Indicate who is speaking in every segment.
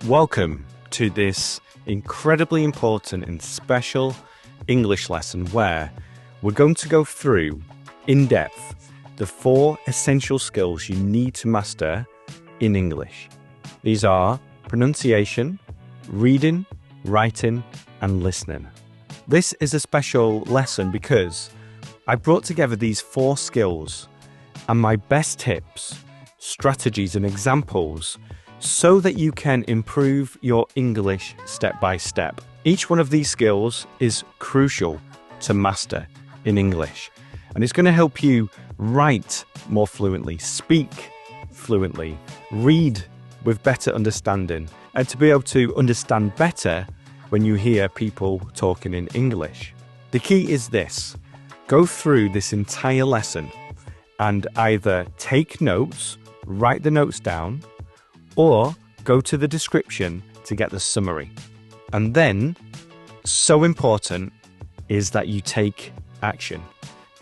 Speaker 1: Welcome to this incredibly important and special English lesson where we're going to go through in depth the 4 essential skills you need to master in English. These are pronunciation, reading, writing, and listening. This is a special lesson because I brought together these 4 skills and my best tips, strategies, and examples so that you can improve your English step by step. Each one of these skills is crucial to master in English, and it's going to help you write more fluently, speak fluently, read with better understanding, and to be able to understand better when you hear people talking in English. The key is this: go through this entire lesson and either take notes, write the notes down, or go to the description to get the summary. And then, so important is that you take action,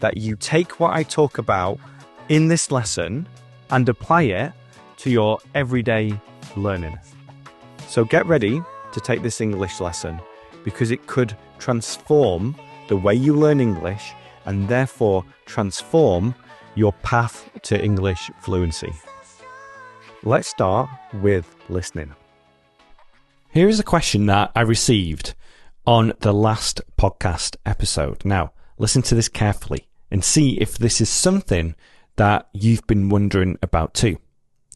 Speaker 1: that you take what I talk about in this lesson and apply it to your everyday learning. So get ready to take this English lesson because it could transform the way you learn English and therefore transform your path to English fluency. Let's start with listening. Here is a question that I received on the last podcast episode. Now, listen to this carefully and see if this is something that you've been wondering about too.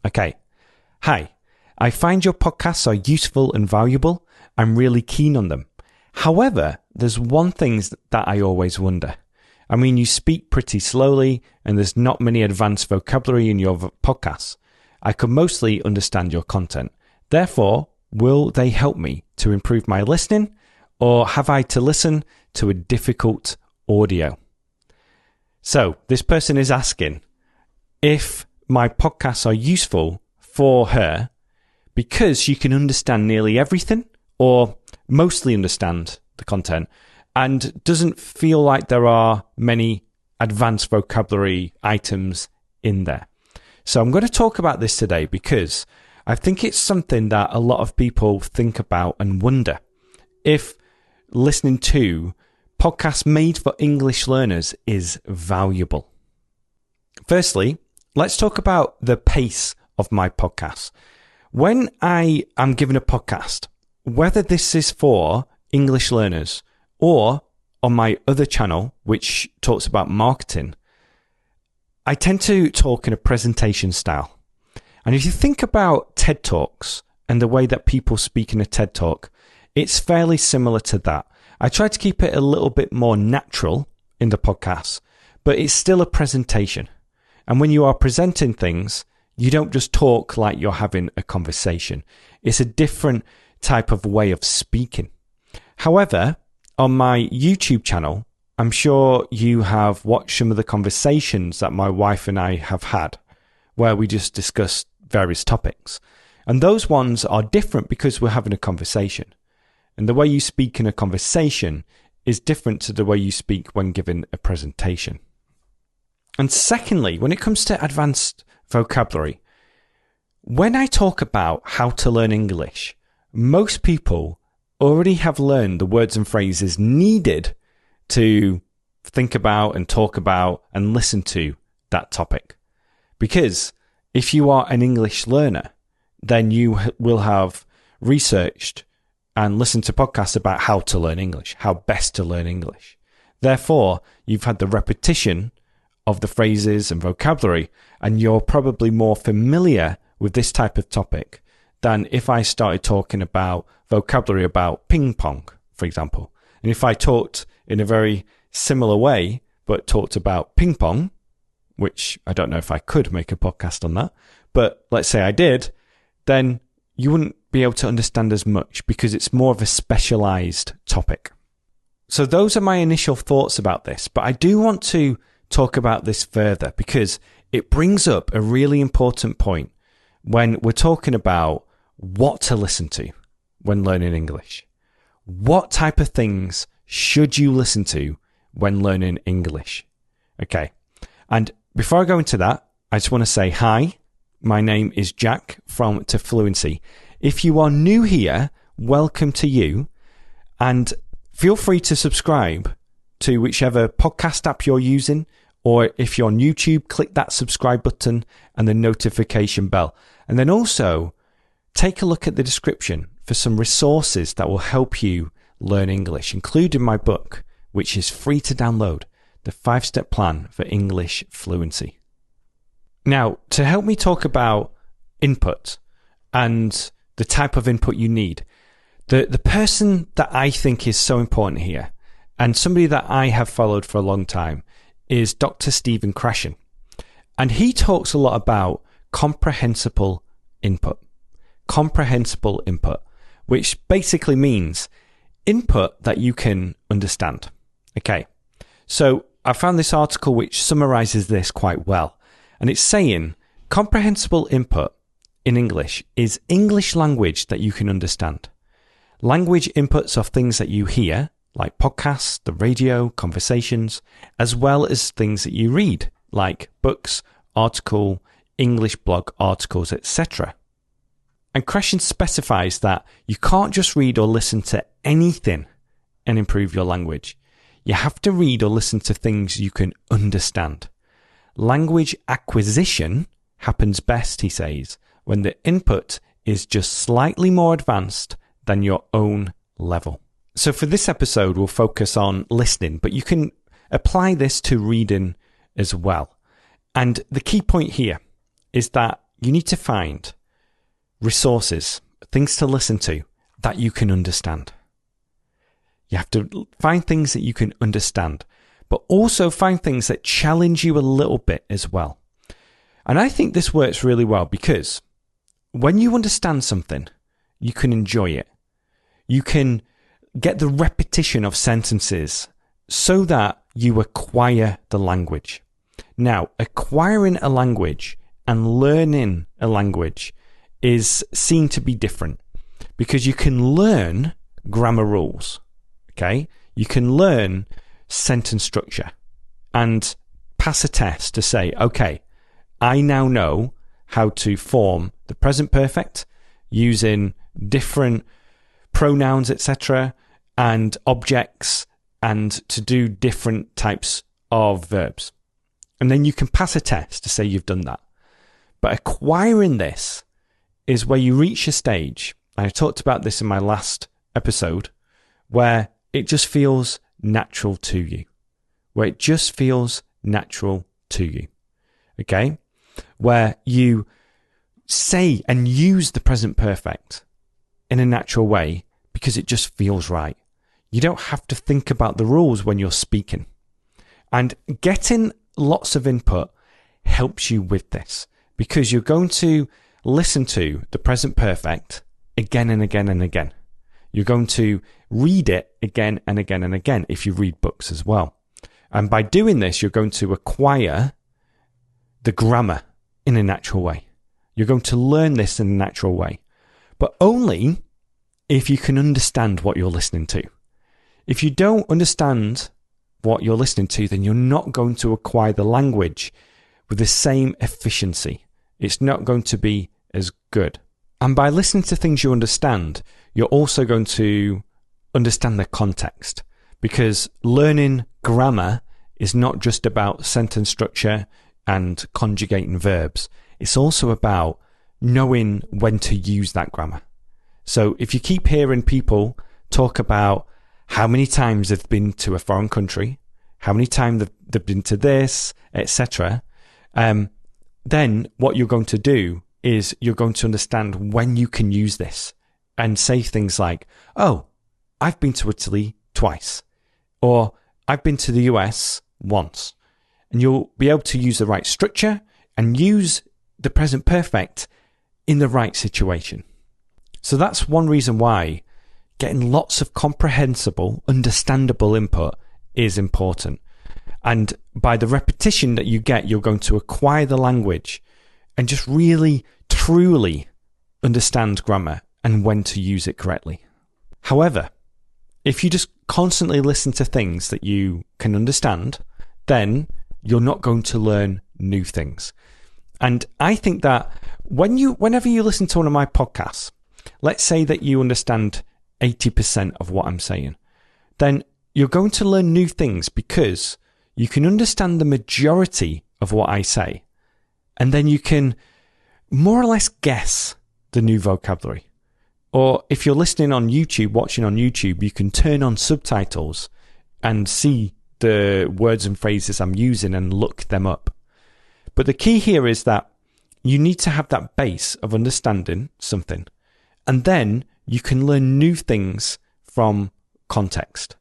Speaker 1: Okay. Hi, I find your podcasts are useful and valuable. I'm really keen on them. However, there's one thing that I always wonder. I mean, you speak pretty slowly and there's not many advanced vocabulary in your podcasts. I can mostly understand your content. Therefore, will they help me to improve my listening, or have I to listen to a difficult audio? So this person is asking if my podcasts are useful for her because she can understand nearly everything or mostly understand the content and doesn't feel like there are many advanced vocabulary items in there. So I'm going to talk about this today because I think it's something that a lot of people think about and wonder if listening to podcasts made for English learners is valuable. Firstly, let's talk about the pace of my podcasts. When I am given a podcast, whether this is for English learners or on my other channel, which talks about marketing, I tend to talk in a presentation style. And if you think about TED Talks and the way that people speak in a TED Talk, it's fairly similar to that. I try to keep it a little bit more natural in the podcast, but it's still a presentation. And when you are presenting things, you don't just talk like you're having a conversation. It's a different type of way of speaking. However, on my YouTube channel, I'm sure you have watched some of the conversations that my wife and I have had where we just discuss various topics. And those ones are different because we're having a conversation. And the way you speak in a conversation is different to the way you speak when giving a presentation. And secondly, when it comes to advanced vocabulary, when I talk about how to learn English, most people already have learned the words and phrases needed to think about and talk about and listen to that topic. Because if you are an English learner, then you will have researched and listened to podcasts about how to learn English, how best to learn English. Therefore, you've had the repetition of the phrases and vocabulary, and you're probably more familiar with this type of topic than if I started talking about vocabulary about ping pong, for example. And if I talked in a very similar way, but talked about ping pong, which I don't know if I could make a podcast on that, but let's say I did, then you wouldn't be able to understand as much because it's more of a specialized topic. So those are my initial thoughts about this, but I do want to talk about this further because it brings up a really important point when we're talking about what to listen to when learning English. What type of things should you listen to when learning English? Okay. And before I go into that, I just want to say hi. My name is Jack from To Fluency. If you are new here, welcome to you. And feel free to subscribe to whichever podcast app you're using. Or if you're on YouTube, click that subscribe button and the notification bell. And then also take a look at the description for some resources that will help you learn English, including my book, which is free to download, The 5-Step Plan for English Fluency. Now, to help me talk about input and the type of input you need, the person that I think is so important here, and somebody that I have followed for a long time, is Dr. Stephen Krashen. And he talks a lot about comprehensible input. Comprehensible input, which basically means input that you can understand. Okay, so I found this article which summarizes this quite well. And it's saying comprehensible input in English is English language that you can understand. Language inputs are things that you hear, like podcasts, the radio, conversations, as well as things that you read, like books, article, English blog articles, etc. And Krashen specifies that you can't just read or listen to anything and improve your language. You have to read or listen to things you can understand. Language acquisition happens best, he says, when the input is just slightly more advanced than your own level. So for this episode, we'll focus on listening, but you can apply this to reading as well. And the key point here is that you need to find resources, things to listen to that you can understand. You have to find things that you can understand, but also find things that challenge you a little bit as well. And I think this works really well because when you understand something, you can enjoy it. You can get the repetition of sentences so that you acquire the language. Now, acquiring a language and learning a language is seen to be different because you can learn grammar rules, okay? You can learn sentence structure and pass a test to say, okay, I now know how to form the present perfect using different pronouns, etc., and objects, and to do different types of verbs. And then you can pass a test to say you've done that. But acquiring this is where you reach a stage, and I talked about this in my last episode, where it just feels natural to you. Where it just feels natural to you. Okay? Where you say and use the present perfect in a natural way because it just feels right. You don't have to think about the rules when you're speaking. And getting lots of input helps you with this because you're going to listen to the present perfect again and again and again. You're going to read it again and again and again if you read books as well. And by doing this, you're going to acquire the grammar in a natural way. You're going to learn this in a natural way, but only if you can understand what you're listening to. If you don't understand what you're listening to, then you're not going to acquire the language with the same efficiency. It's not going to be as good. And by listening to things you understand, you're also going to understand the context, because learning grammar is not just about sentence structure and conjugating verbs. It's also about knowing when to use that grammar. So if you keep hearing people talk about how many times they've been to a foreign country, how many times they've been to this, etc., then what you're going to do is you're going to understand when you can use this and say things like, oh, I've been to Italy twice, or I've been to the US once. And you'll be able to use the right structure and use the present perfect in the right situation. So that's one reason why getting lots of comprehensible, understandable input is important. And by the repetition that you get, you're going to acquire the language and just really, truly understand grammar and when to use it correctly. However, if you just constantly listen to things that you can understand, then you're not going to learn new things. And I think that whenever you listen to one of my podcasts, let's say that you understand 80% of what I'm saying, then you're going to learn new things because you can understand the majority of what I say. And then you can more or less guess the new vocabulary. Or if you're listening on YouTube, watching on YouTube, you can turn on subtitles and see the words and phrases I'm using and look them up. But the key here is that you need to have that base of understanding something, and then you can learn new things from context.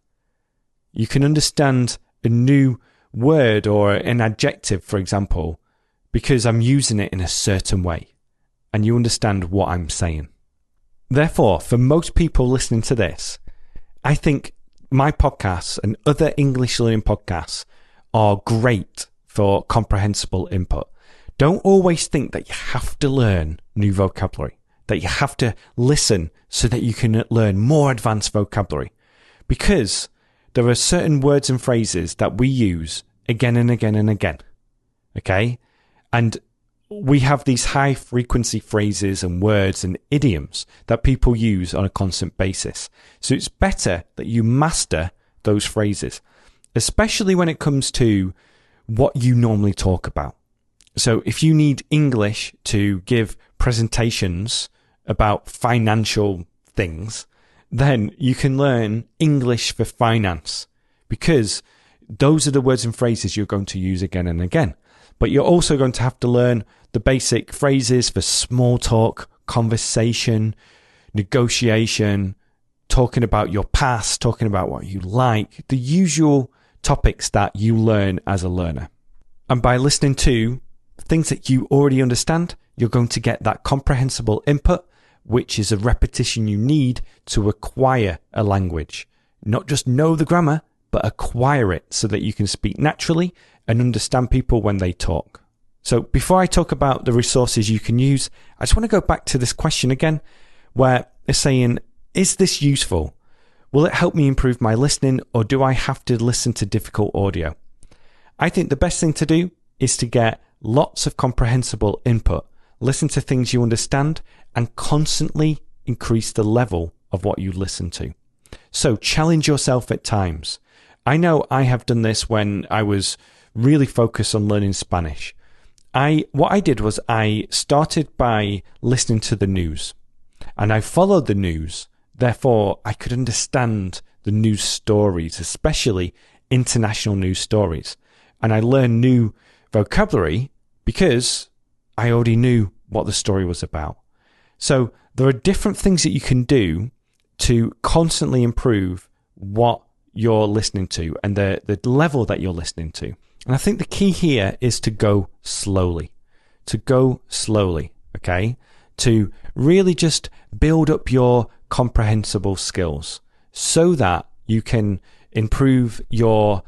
Speaker 1: You can understand a new word or an adjective, for example, because I'm using it in a certain way, and you understand what I'm saying. Therefore, for most people listening to this, I think my podcasts and other English learning podcasts are great for comprehensible input. Don't always think that you have to learn new vocabulary, that you have to listen so that you can learn more advanced vocabulary, because there are certain words and phrases that we use again and again and again. Okay? And we have these high frequency phrases and words and idioms that people use on a constant basis. So it's better that you master those phrases, especially when it comes to what you normally talk about. So if you need English to give presentations about financial things, then you can learn English for finance, because those are the words and phrases you're going to use again and again. But you're also going to have to learn the basic phrases for small talk, conversation, negotiation, talking about your past, talking about what you like, the usual topics that you learn as a learner. And by listening to things that you already understand, you're going to get that comprehensible input, which is a repetition you need to acquire a language. Not just know the grammar, but acquire it so that you can speak naturally and understand people when they talk. So before I talk about the resources you can use, I just want to go back to this question again, where it's saying, is this useful? Will it help me improve my listening, or do I have to listen to difficult audio? I think the best thing to do is to get lots of comprehensible input, listen to things you understand, and constantly increase the level of what you listen to. So challenge yourself at times. I know I have done this when I was really focused on learning Spanish. What I did was I started by listening to the news, and I followed the news. Therefore, I could understand the news stories, especially international news stories. And I learned new vocabulary because I already knew what the story was about. So there are different things that you can do to constantly improve what you're listening to and the level that you're listening to. And I think the key here is to go slowly. Okay? To really just build up your comprehensible skills so that you can improve your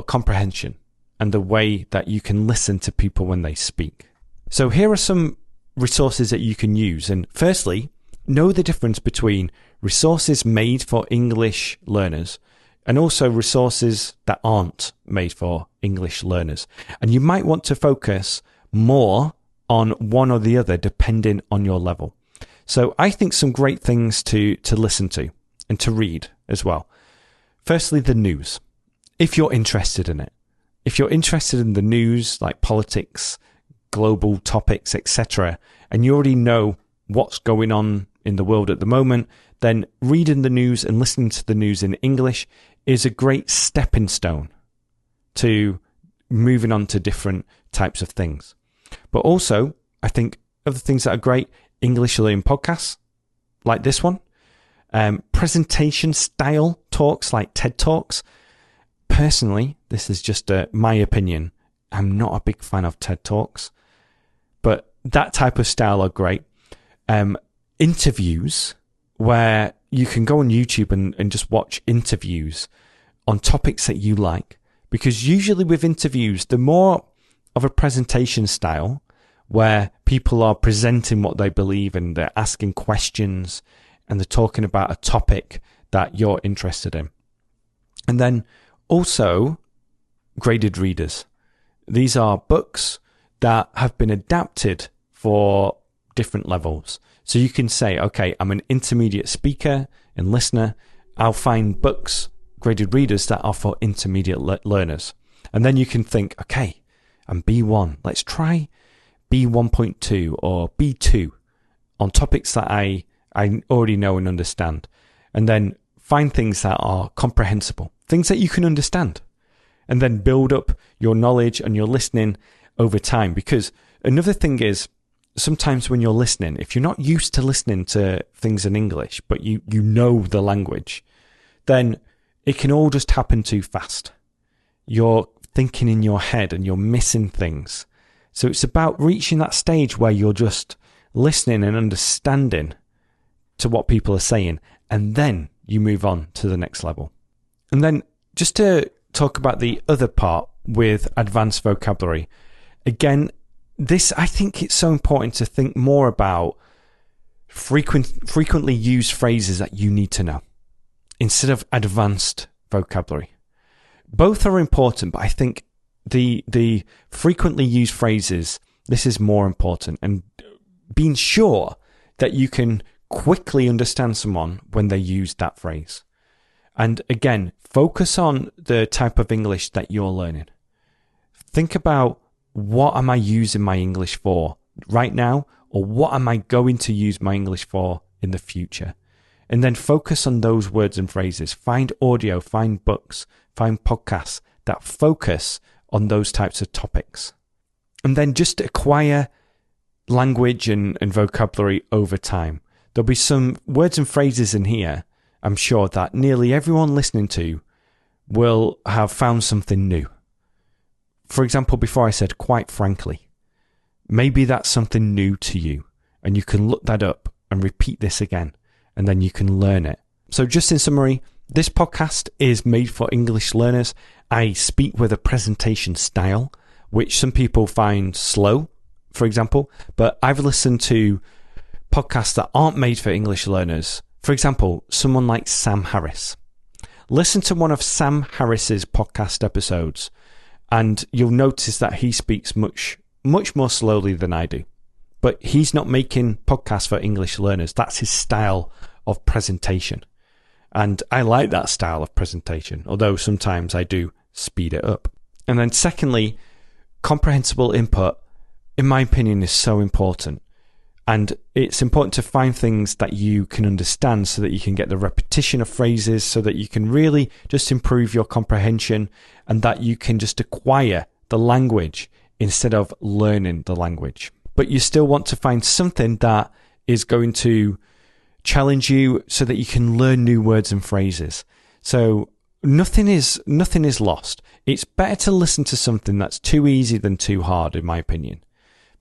Speaker 1: comprehension and the way that you can listen to people when they speak. So here are some resources that you can use. And firstly, know the difference between resources made for English learners and also resources that aren't made for English learners. And you might want to focus more on one or the other depending on your level. So I think some great things to listen to and to read as well. Firstly, the news, if you're interested in it. If you're interested in the news, like politics, global topics, etc., and you already know what's going on in the world at the moment, then reading the news and listening to the news in English is a great stepping stone to moving on to different types of things. But also, I think other things that are great, English learning podcasts like this one, presentation style talks like TED Talks. Personally, this is just my opinion. I'm not a big fan of TED Talks, but that type of style are great. Interviews, where you can go on YouTube and just watch interviews on topics that you like. Because usually with interviews, the more of a presentation style where people are presenting what they believe and they're asking questions and they're talking about a topic that you're interested in. And then also graded readers. These are books that have been adapted for different levels. So you can say, okay, I'm an intermediate speaker and listener. I'll find books, graded readers that are for intermediate learners. And then you can think, okay, I'm B1. Let's try B1.2 or B2 on topics that I already know and understand. And then find things that are comprehensible, things that you can understand. And then build up your knowledge and your listening over time. Because another thing is, sometimes when you're listening, if you're not used to listening to things in English, but you know the language, then it can all just happen too fast. You're thinking in your head and you're missing things. So it's about reaching that stage where you're just listening and understanding to what people are saying, and then you move on to the next level. And then just to talk about the other part with advanced vocabulary, again, I think it's so important to think more about frequently used phrases that you need to know instead of advanced vocabulary. Both are important, but I think the frequently used phrases, this is more important, and being sure that you can quickly understand someone when they use that phrase. And again, focus on the type of English that you're learning. Think about, what am I using my English for right now, or what am I going to use my English for in the future? And then focus on those words and phrases. Find audio, find books, find podcasts that focus on those types of topics. And then just acquire language and vocabulary over time. There'll be some words and phrases in here, I'm sure, that nearly everyone listening to will have found something new. For example, before I said quite frankly, maybe that's something new to you, and you can look that up and repeat this again, and then you can learn it. So just in summary, this podcast is made for English learners. I speak with a presentation style, which some people find slow, for example, but I've listened to podcasts that aren't made for English learners. For example, someone like Sam Harris. Listen to one of Sam Harris's podcast episodes, and you'll notice that he speaks much more slowly than I do. But he's not making podcasts for English learners. That's his style of presentation. And I like that style of presentation, although sometimes I do speed it up. And then secondly, comprehensible input, in my opinion, is so important. And it's important to find things that you can understand so that you can get the repetition of phrases, so that you can really just improve your comprehension, and that you can just acquire the language instead of learning the language. But you still want to find something that is going to challenge you so that you can learn new words and phrases. So nothing is lost. It's better to listen to something that's too easy than too hard, in my opinion.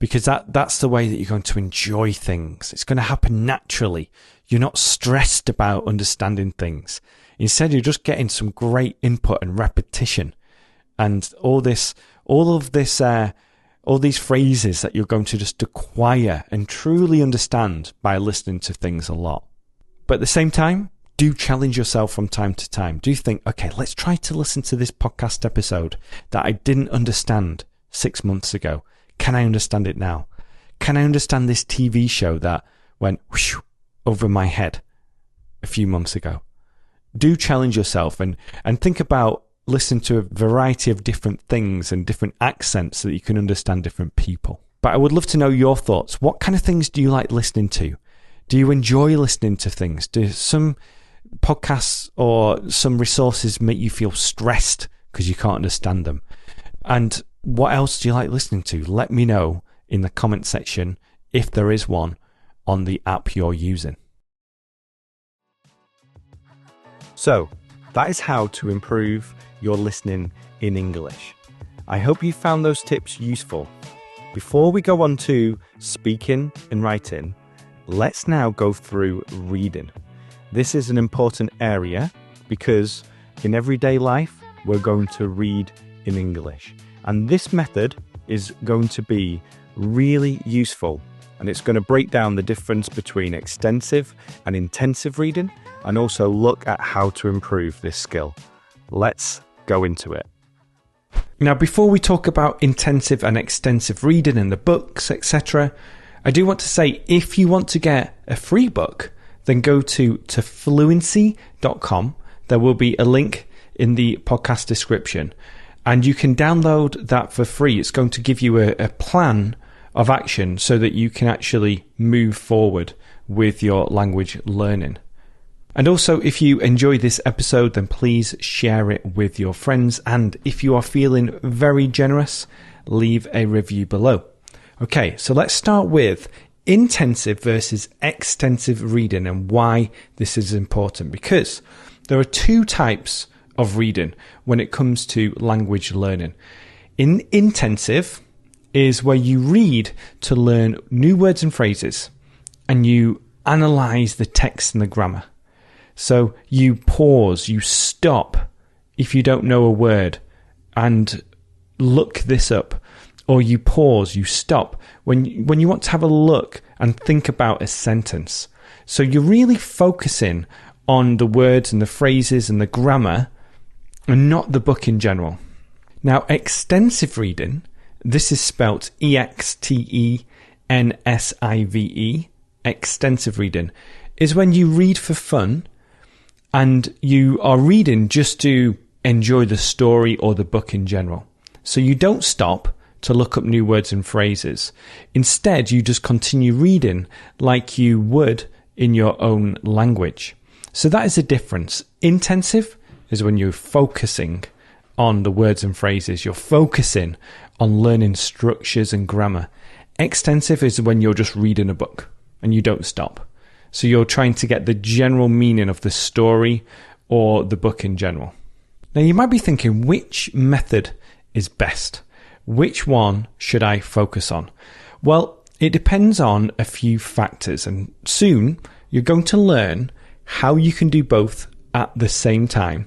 Speaker 1: Because that's the way that you're going to enjoy things. It's going to happen naturally. You're not stressed about understanding things. Instead, you're just getting some great input and repetition, and all these phrases that you're going to just acquire and truly understand by listening to things a lot. But at the same time, do challenge yourself from time to time. Do think, okay, let's try to listen to this podcast episode that I didn't understand 6 months ago. Can I understand it now? Can I understand this TV show that went whoosh over my head a few months ago? Do challenge yourself and think about listening to a variety of different things and different accents so that you can understand different people. But I would love to know your thoughts. What kind of things do you like listening to? Do you enjoy listening to things? Do some podcasts or some resources make you feel stressed because you can't understand them? And what else do you like listening to? Let me know in the comment section if there is one on the app you're using. So, that is how to improve your listening in English. I hope you found those tips useful. Before we go on to speaking and writing, let's now go through reading. This is an important area because in everyday life, we're going to read in English. And this method is going to be really useful, and it's going to break down the difference between extensive and intensive reading, and also look at how to improve this skill. Let's go into it. Now, before we talk about intensive and extensive reading in the books, etc., I do want to say, if you want to get a free book, then go to fluency.com. There will be a link in the podcast description, and you can download that for free. It's going to give you a plan of action so that you can actually move forward with your language learning. And also, if you enjoyed this episode, then please share it with your friends. And if you are feeling very generous, leave a review below. Okay, so let's start with intensive versus extensive reading and why this is important. Because there are two types of reading when it comes to language learning. Intensive is where you read to learn new words and phrases, and you analyze the text and the grammar. So you pause, you stop if you don't know a word and look this up. Or you pause, you stop when you want to have a look and think about a sentence. So you're really focusing on the words and the phrases and the grammar and not the book in general. Now, extensive reading, this is spelt extensive, extensive reading, is when you read for fun and you are reading just to enjoy the story or the book in general. So you don't stop to look up new words and phrases. Instead, you just continue reading like you would in your own language. So that is the difference. Intensive is when you're focusing on the words and phrases. You're focusing on learning structures and grammar. Extensive is when you're just reading a book and you don't stop. So you're trying to get the general meaning of the story or the book in general. Now, you might be thinking, which method is best? Which one should I focus on? Well, it depends on a few factors, and soon you're going to learn how you can do both at the same time.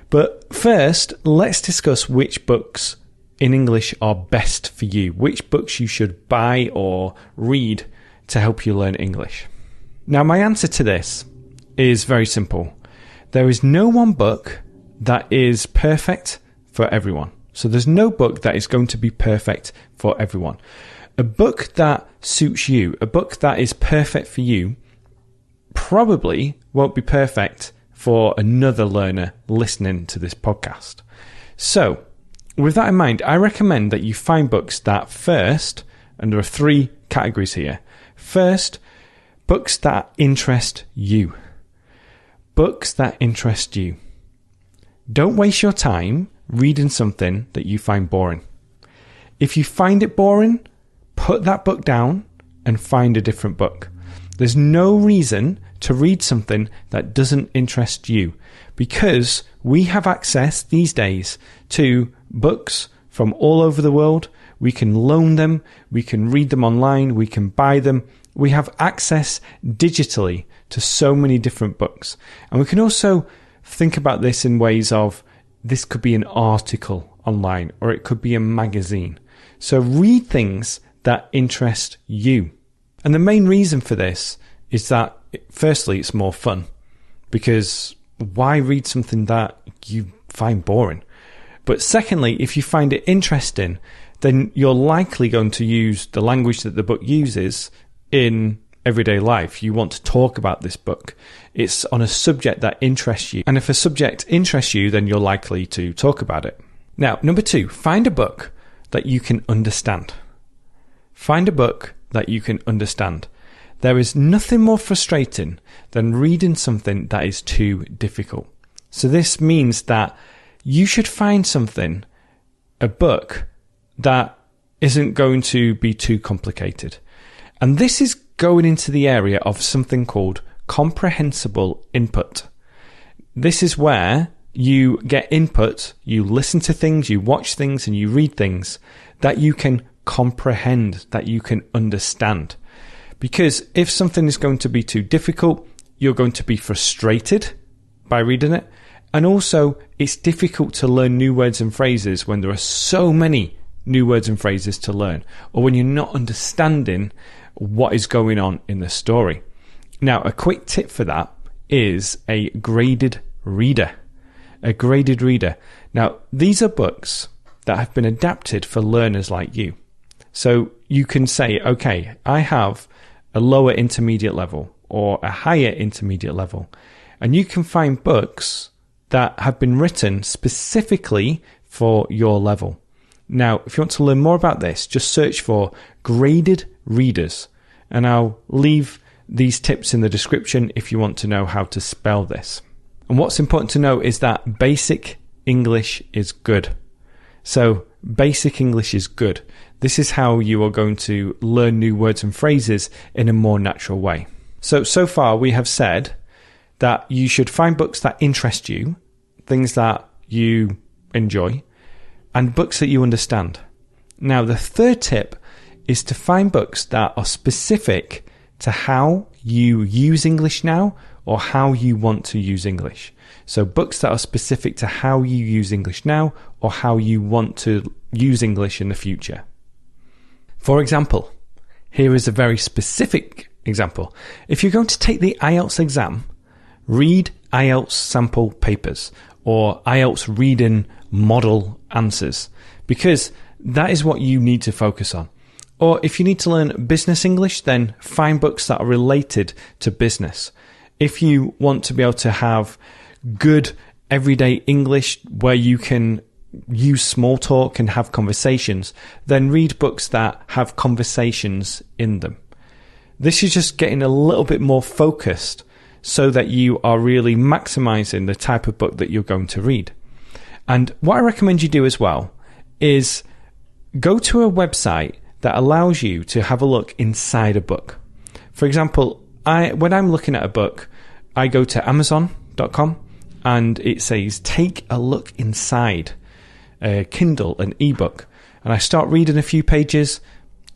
Speaker 1: But first, let's discuss which books in English are best for you, which books you should buy or read to help you learn English. Now, my answer to this is very simple. There is no one book that is perfect for everyone. So there's no book that is going to be perfect for everyone. A book that suits you, a book that is perfect for you, probably won't be perfect for another learner listening to this podcast. So with that in mind, I recommend that you find books that first, and there are three categories here. First, books that interest you. Books that interest you. Don't waste your time reading something that you find boring. If you find it boring, put that book down and find a different book. There's no reason to read something that doesn't interest you, because we have access these days to books from all over the world. We can loan them, we can read them online, we can buy them. We have access digitally to so many different books. And we can also think about this in ways of, this could be an article online, or it could be a magazine. So read things that interest you. And the main reason for this is that, firstly, it's more fun, because why read something that you find boring? But secondly, if you find it interesting, then you're likely going to use the language that the book uses in everyday life. You want to talk about this book. It's on a subject that interests you. And if a subject interests you, then you're likely to talk about it. Now, number 2, find a book that you can understand. Find a book that you can understand. There is nothing more frustrating than reading something that is too difficult. So this means that you should find something, a book, that isn't going to be too complicated. And this is going into the area of something called comprehensible input. This is where you get input, you listen to things, you watch things, and you read things that you can comprehend, that you can understand. Because if something is going to be too difficult, you're going to be frustrated by reading it. And also, it's difficult to learn new words and phrases when there are so many new words and phrases to learn, or when you're not understanding what is going on in the story. Now, a quick tip for that is a graded reader. A graded reader. Now, these are books that have been adapted for learners like you. So you can say, okay, I have
Speaker 2: a lower intermediate level, or a higher intermediate level. And you can find books that have been written specifically for your level. Now, if you want to learn more about this, just search for graded readers, and I'll leave these tips in the description if you want to know how to spell this. And what's important to know is that basic English is good. So basic English is good. This is how you are going to learn new words and phrases in a more natural way. So far we have said that you should find books that interest you, things that you enjoy, and books that you understand. Now, the third tip is to find books that are specific to how you use English now or how you want to use English. So books that are specific to how you use English now or how you want to use English in the future. For example, here is a very specific example. If you're going to take the IELTS exam, read IELTS sample papers or IELTS reading model answers, because that is what you need to focus on. Or if you need to learn business English, then find books that are related to business. If you want to be able to have good everyday English where you can use small talk and have conversations, then read books that have conversations in them. This is just getting a little bit more focused so that you are really maximizing the type of book that you're going to read. And what I recommend you do as well is go to a website that allows you to have a look inside a book. For example, when I'm looking at a book, I go to Amazon.com and it says, take a look inside a Kindle, an ebook. And I start reading a few pages.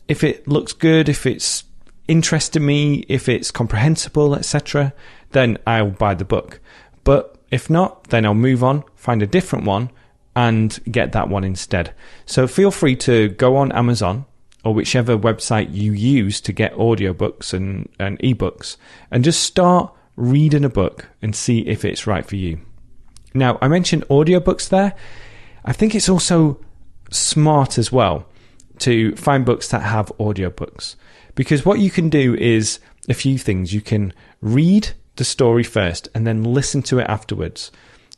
Speaker 2: If it looks good, if it's interesting me, if it's comprehensible, etc., then I'll buy the book. But if not, then I'll move on, find a different one, and get that one instead. So feel free to go on Amazon or whichever website you use to get audiobooks and ebooks, and just start reading a book and see if it's right for you. Now, I mentioned audiobooks there. I think it's also smart as well to find books that have audiobooks, because what you can do is a few things. You can read the story first and then listen to it afterwards,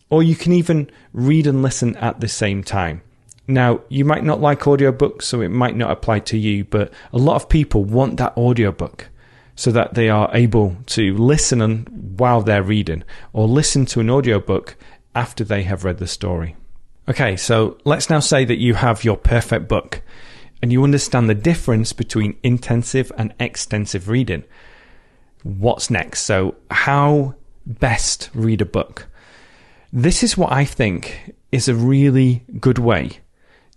Speaker 2: or you can even read and listen at the same time. Now, you might not like audiobooks, so it might not apply to you, but a lot of people want that audiobook so that they are able to listen while they're reading, or listen to an audiobook after they have read the story. Okay, so let's now say that you have your perfect book and you understand the difference between intensive and extensive reading. What's next? So how best read a book? This is what I think is a really good way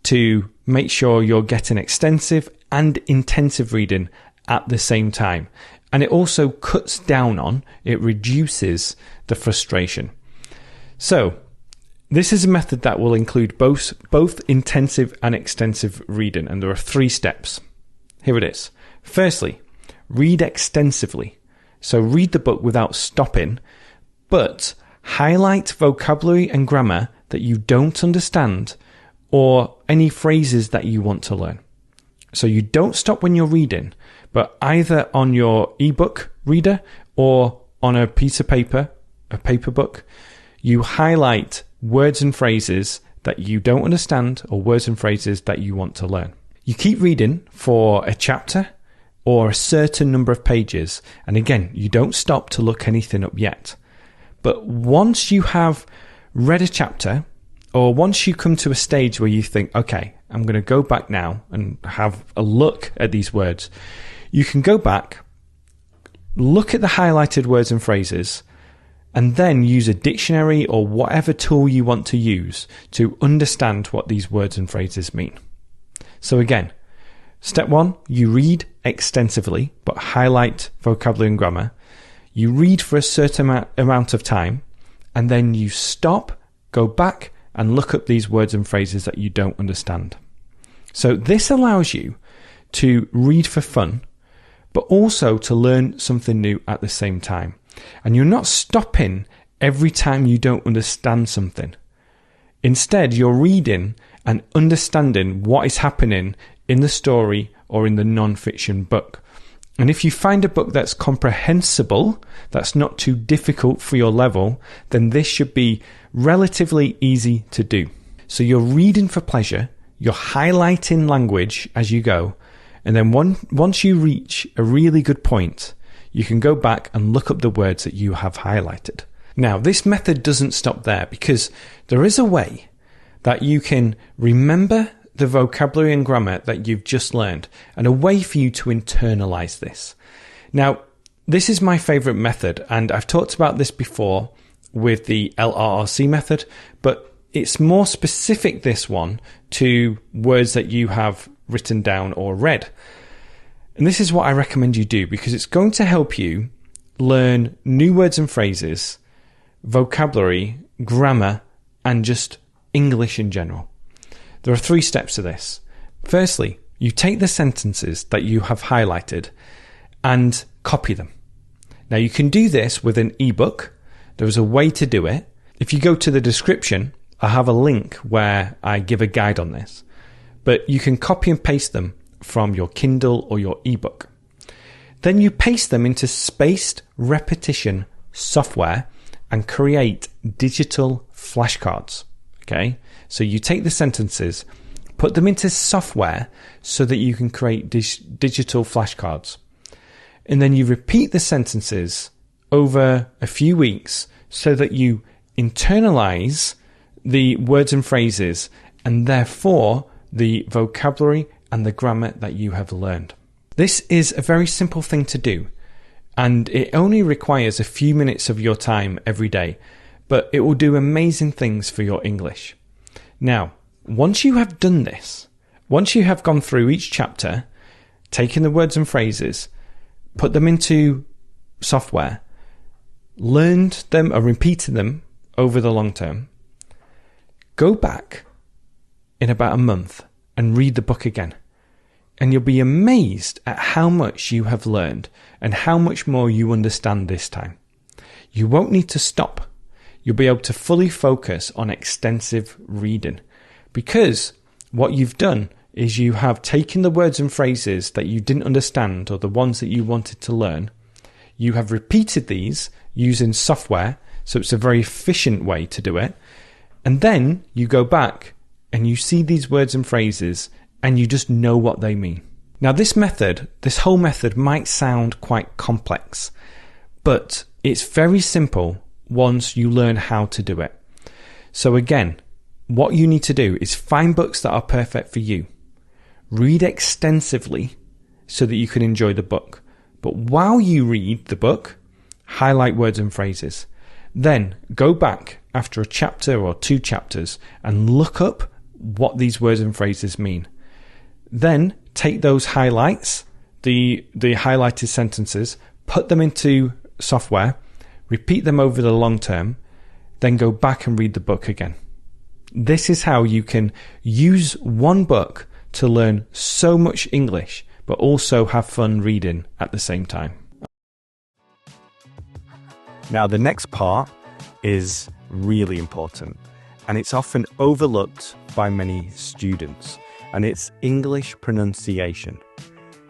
Speaker 2: to make sure you're getting extensive and intensive reading at the same time. And it also cuts down on, it reduces the frustration. So this is a method that will include both intensive and extensive reading, and there are 3 steps. Here it is. Firstly, read extensively. So read the book without stopping, but highlight vocabulary and grammar that you don't understand or any phrases that you want to learn. So you don't stop when you're reading, but either on your ebook reader or on a piece of paper, a paper book, you highlight words and phrases that you don't understand or words and phrases that you want to learn. You keep reading for a chapter or a certain number of pages, and again, you don't stop to look anything up yet. But once you have read a chapter, or once you come to a stage where you think, okay, I'm going to go back now and have a look at these words, you can go back, look at the highlighted words and phrases, and then use a dictionary or whatever tool you want to use to understand what these words and phrases mean. So again, step 1, you read extensively, but highlight vocabulary and grammar. You read for a certain amount of time, and then you stop, go back, and look up these words and phrases that you don't understand. So this allows you to read for fun, but also to learn something new at the same time. And you're not stopping every time you don't understand something. Instead, you're reading and understanding what is happening in the story or in the non-fiction book. And if you find a book that's comprehensible, that's not too difficult for your level, then this should be relatively easy to do. So you're reading for pleasure, you're highlighting language as you go, and then once you reach a really good point, you can go back and look up the words that you have highlighted. Now, this method doesn't stop there, because there is a way that you can remember the vocabulary and grammar that you've just learned, and a way for you to internalize this. Now, this is my favorite method, and I've talked about this before with the LRRC method, but it's more specific, this one, to words that you have written down or read. And this is what I recommend you do, because it's going to help you learn new words and phrases, vocabulary, grammar, and just English in general. There are 3 steps to this. Firstly, you take the sentences that you have highlighted and copy them. Now, you can do this with an ebook. There is a way to do it. If you go to the description, I have a link where I give a guide on this. But you can copy and paste them from your Kindle or your ebook. Then you paste them into spaced repetition software and create digital flashcards. Okay, so you take the sentences, put them into software so that you can create digital flashcards. And then you repeat the sentences over a few weeks so that you internalize the words and phrases, and therefore the vocabulary and the grammar that you have learned. This is a very simple thing to do, and it only requires a few minutes of your time every day, but it will do amazing things for your English. Now, once you have done this, once you have gone through each chapter, taken the words and phrases, put them into software, learned them or repeated them over the long term, go back in about a month and read the book again. And you'll be amazed at how much you have learned and how much more you understand this time. You won't need to stop. You'll be able to fully focus on extensive reading, because what you've done is you have taken the words and phrases that you didn't understand or the ones that you wanted to learn. You have repeated these using software, so it's a very efficient way to do it. And then you go back and you see these words and phrases and you just know what they mean. Now, this whole method might sound quite complex, but it's very simple once you learn how to do it. So again, what you need to do is find books that are perfect for you. Read extensively so that you can enjoy the book. But while you read the book, highlight words and phrases. Then go back after a chapter or 2 chapters and look up what these words and phrases mean. Then take those highlights, the highlighted sentences, put them into software, repeat them over the long term, then go back and read the book again. This is how you can use one book to learn so much English, but also have fun reading at the same time.
Speaker 1: Now, the next part is really important, and it's often overlooked by many students, and it's English pronunciation.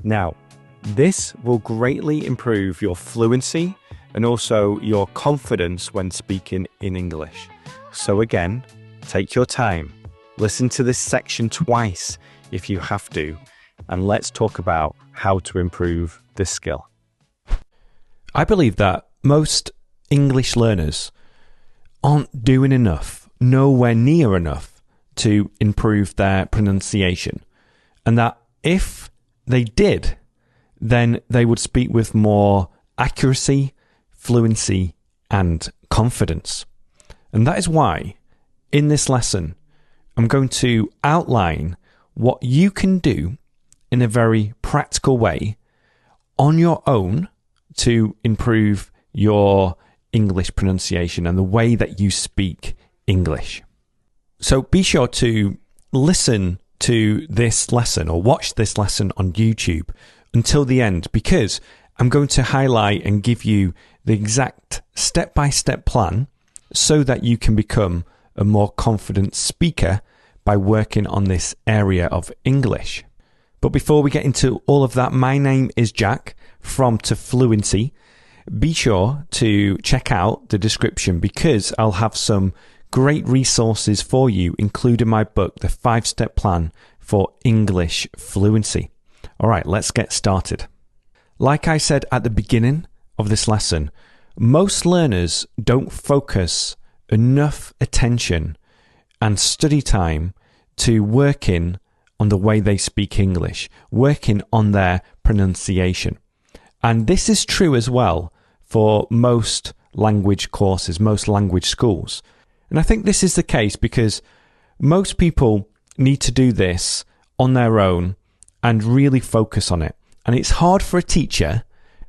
Speaker 1: Now, this will greatly improve your fluency and also your confidence when speaking in English. So again, take your time, listen to this section twice if you have to, and let's talk about how to improve this skill.
Speaker 2: I believe that most English learners aren't doing enough, nowhere near enough, to improve their pronunciation. And that if they did, then they would speak with more accuracy, fluency, and confidence. And that is why, in this lesson, I'm going to outline what you can do in a very practical way on your own to improve your English pronunciation and the way that you speak English. So be sure to listen to this lesson or watch this lesson on YouTube until the end, because I'm going to highlight and give you the exact step-by-step plan so that you can become a more confident speaker by working on this area of English. But before we get into all of that, my name is Jack from To Fluency. Be sure to check out the description because I'll have some great resources for you, including my book, The 5-Step Plan for English Fluency. All right, let's get started. Like I said at the beginning of this lesson, most learners don't focus enough attention and study time to working on the way they speak English, working on their pronunciation. And this is true as well for most language courses, most language schools. And I think this is the case because most people need to do this on their own and really focus on it. And it's hard for a teacher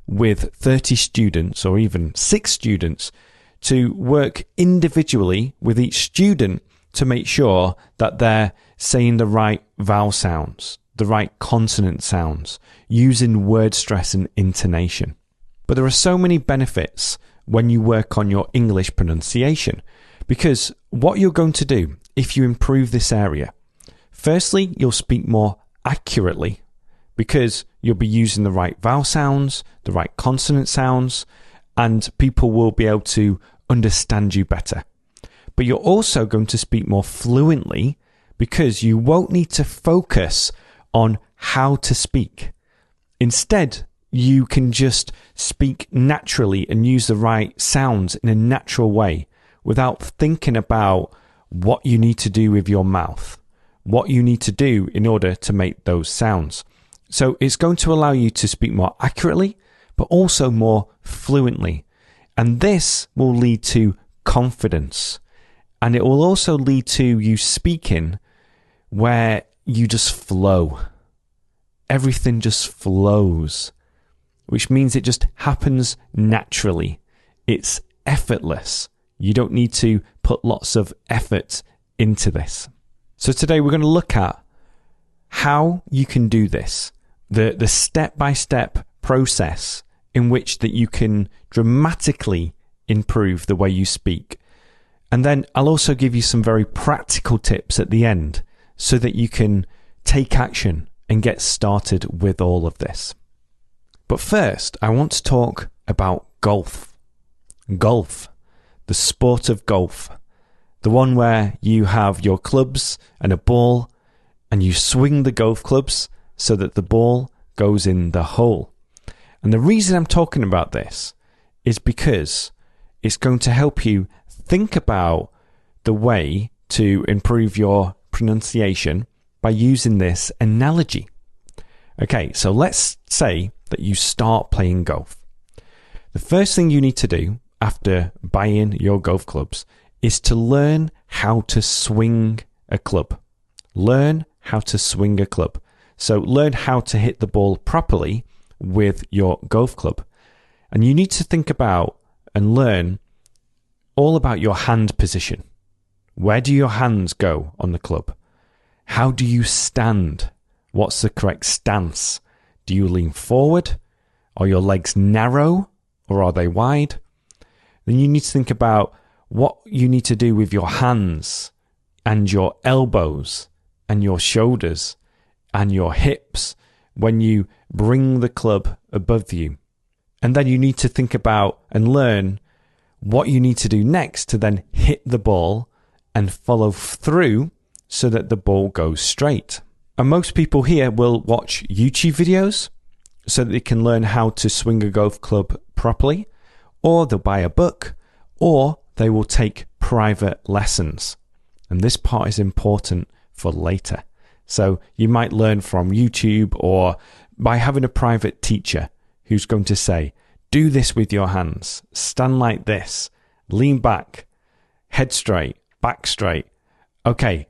Speaker 2: with 30 students or even 6 students to work individually with each student to make sure that they're saying the right vowel sounds, the right consonant sounds, using word stress and intonation. But there are so many benefits when you work on your English pronunciation, because what you're going to do if you improve this area, firstly, you'll speak more accurately because you'll be using the right vowel sounds, the right consonant sounds, and people will be able to understand you better. But you're also going to speak more fluently because you won't need to focus on how to speak. Instead, you can just speak naturally and use the right sounds in a natural way without thinking about what you need to do with your mouth, what you need to do in order to make those sounds. So it's going to allow you to speak more accurately, but also more fluently. And this will lead to confidence. And it will also lead to you speaking where you just flow. Everything just flows, which means it just happens naturally. It's effortless. You don't need to put lots of effort into this. So today we're going to look at how you can do this, the step-by-step process in which that you can dramatically improve the way you speak. And then I'll also give you some very practical tips at the end so that you can take action and get started with all of this. But first, I want to talk about golf. Golf, the sport of golf, the one where you have your clubs and a ball and you swing the golf clubs so that the ball goes in the hole. And the reason I'm talking about this is because it's going to help you think about the way to improve your pronunciation by using this analogy. Okay, so let's say that you start playing golf. The first thing you need to do after buying your golf clubs is to learn how to swing a club. Learn how to swing a club. So learn how to hit the ball properly with your golf club. And you need to think about and learn all about your hand position. Where do your hands go on the club? How do you stand? What's the correct stance? Do you lean forward? Are your legs narrow or are they wide? Then you need to think about what you need to do with your hands and your elbows and your shoulders and your hips when you bring the club above you. And then you need to think about and learn what you need to do next to then hit the ball and follow through so that the ball goes straight. And most people here will watch YouTube videos so that they can learn how to swing a golf club properly, or they'll buy a book, or they will take private lessons. And this part is important for later. So you might learn from YouTube or by having a private teacher who's going to say, do this with your hands, stand like this, lean back, head straight, back straight. Okay,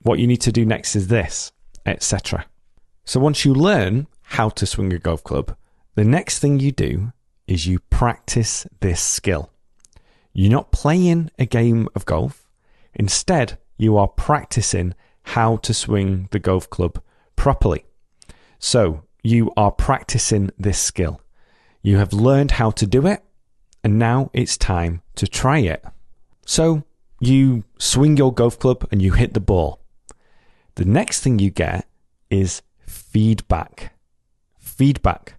Speaker 2: what you need to do next is this, etc. So once you learn how to swing a golf club, the next thing you do is you practice this skill. You're not playing a game of golf. Instead, you are practicing how to swing the golf club properly. So you are practicing this skill. You have learned how to do it, and now it's time to try it. So you swing your golf club and you hit the ball. The next thing you get is feedback. Feedback.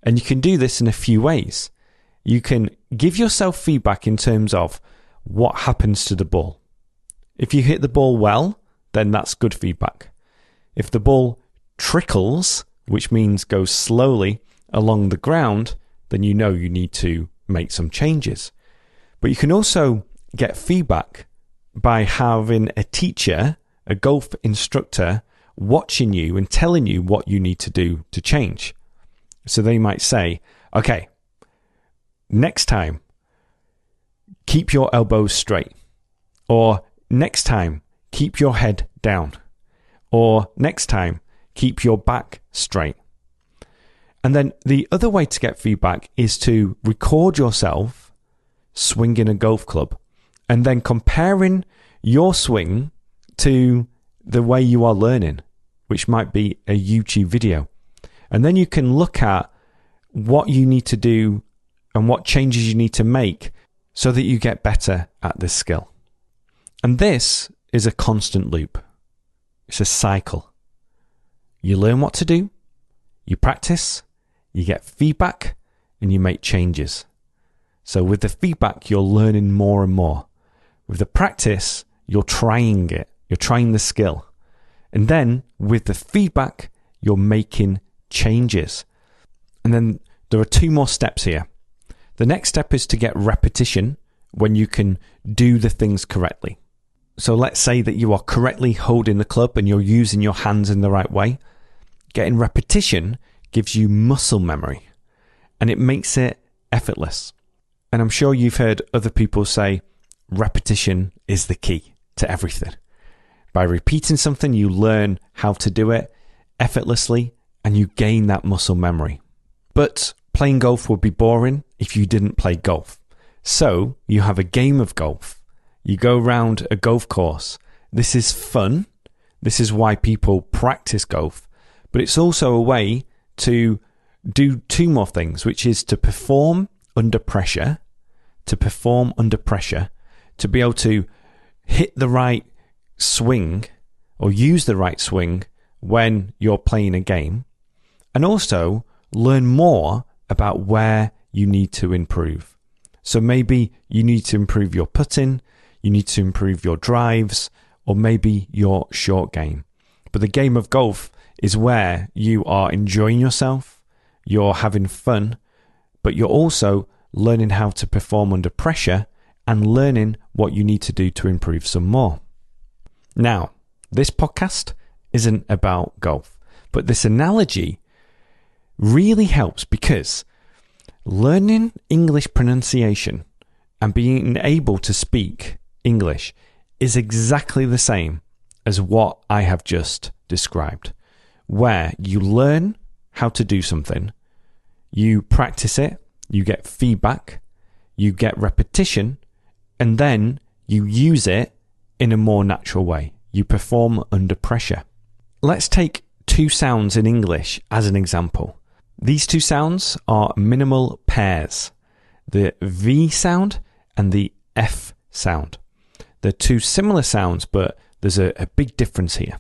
Speaker 2: And you can do this in a few ways. You can give yourself feedback in terms of what happens to the ball. If you hit the ball well, then that's good feedback. If the ball trickles, which means goes slowly along the ground, then you know you need to make some changes. But you can also get feedback by having a teacher, a golf instructor, watching you and telling you what you need to do to change. So they might say, okay, next time, keep your elbows straight. Or next time, keep your head down. Or next time, keep your back straight. And then the other way to get feedback is to record yourself swinging a golf club and then comparing your swing to the way you are learning, which might be a YouTube video. And then you can look at what you need to do and what changes you need to make so that you get better at this skill. And this is a constant loop. It's a cycle. You learn what to do, you practice, you get feedback, and you make changes. So with the feedback, you're learning more and more. With the practice, you're trying it. You're trying the skill. And then with the feedback, you're making changes. And then there are two more steps here. The next step is to get repetition when you can do the things correctly. So let's say that you are correctly holding the club and you're using your hands in the right way. Getting repetition gives you muscle memory and it makes it effortless. And I'm sure you've heard other people say repetition is the key to everything. By repeating something, you learn how to do it effortlessly and you gain that muscle memory. But playing golf would be boring if you didn't play golf. So you have a game of golf. You go round a golf course. This is fun. This is why people practice golf. But it's also a way to do two more things, which is to perform under pressure, to be able to hit the right swing or use the right swing when you're playing a game, and also learn more about where you need to improve. So maybe you need to improve your putting, you need to improve your drives, or maybe your short game. But the game of golf is where you are enjoying yourself, you're having fun, but you're also learning how to perform under pressure and learning what you need to do to improve some more. Now, this podcast isn't about golf, but this analogy really helps because learning English pronunciation and being able to speak English is exactly the same as what I have just described, where you learn how to do something, you practice it, you get feedback, you get repetition, and then you use it in a more natural way. You perform under pressure. Let's take two sounds in English as an example. These two sounds are minimal pairs, the V sound and the F sound. They're two similar sounds, but there's a big difference here.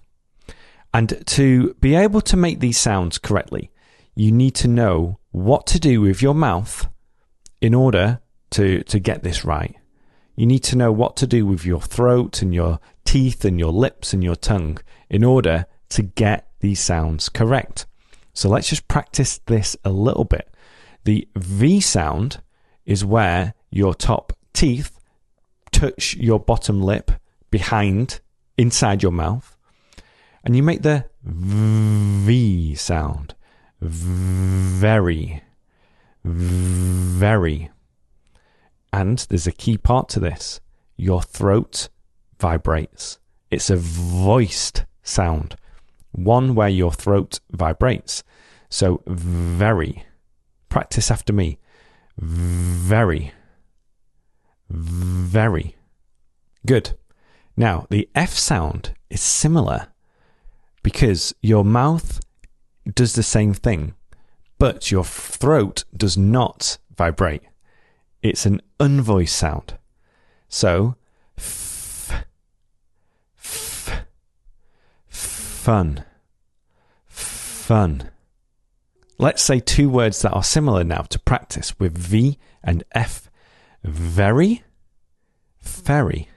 Speaker 2: And to be able to make these sounds correctly, you need to know what to do with your mouth in order to get this right. You need to know what to do with your throat and your teeth and your lips and your tongue in order to get these sounds correct. So let's just practice this a little bit. The V sound is where your top teeth touch your bottom lip inside your mouth, and you make the V sound. Very, very. And there's a key part to this. Your throat vibrates. It's a voiced sound, one where your throat vibrates. So very. Practice after me. Very. Very. Good. Now, the F sound is similar because your mouth does the same thing, but your throat does not vibrate. It's an unvoiced sound. So, fun, fun. Let's say two words that are similar now to practice with V and F. Very, ferry.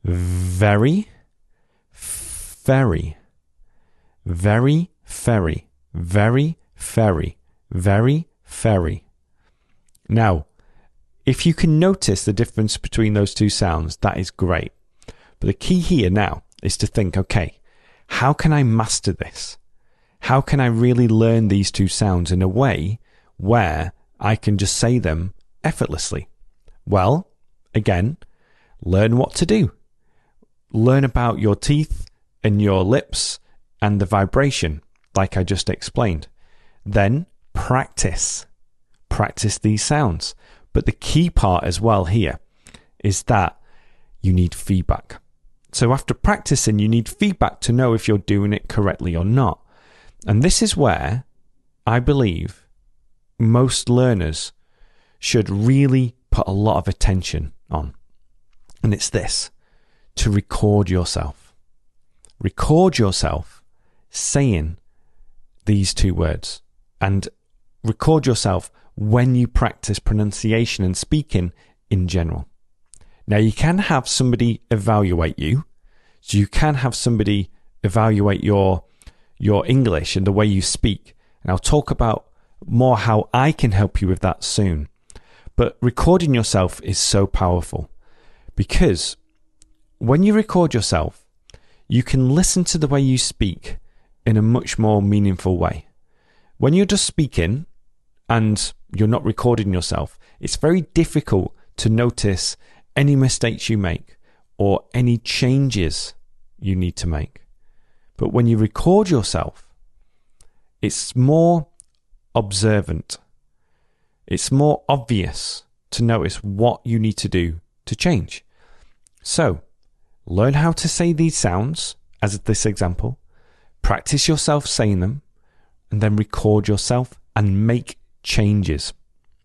Speaker 2: Very, ferry. Very, ferry. Very, ferry. Very, ferry. Now, if you can notice the difference between those two sounds, that is great. But the key here now is to think, okay, how can I master this? How can I really learn these two sounds in a way where I can just say them effortlessly? Well, again, learn what to do. Learn about your teeth and your lips and the vibration, like I just explained. Then practice. Practice these sounds. But the key part as well here is that you need feedback. So after practicing, you need feedback to know if you're doing it correctly or not. And this is where I believe most learners should really put a lot of attention on. And it's this, to record yourself. Record yourself saying these two words, and record yourself when you practice pronunciation and speaking in general. Now, you can have somebody evaluate you. So you can have somebody evaluate your English and the way you speak. And I'll talk about more how I can help you with that soon. But recording yourself is so powerful because when you record yourself, you can listen to the way you speak in a much more meaningful way. When you're just speaking and you're not recording yourself, it's very difficult to notice any mistakes you make or any changes you need to make. But when you record yourself, it's more observant. It's more obvious to notice what you need to do to change. So, learn how to say these sounds, as this example, practice yourself saying them, and then record yourself and make changes.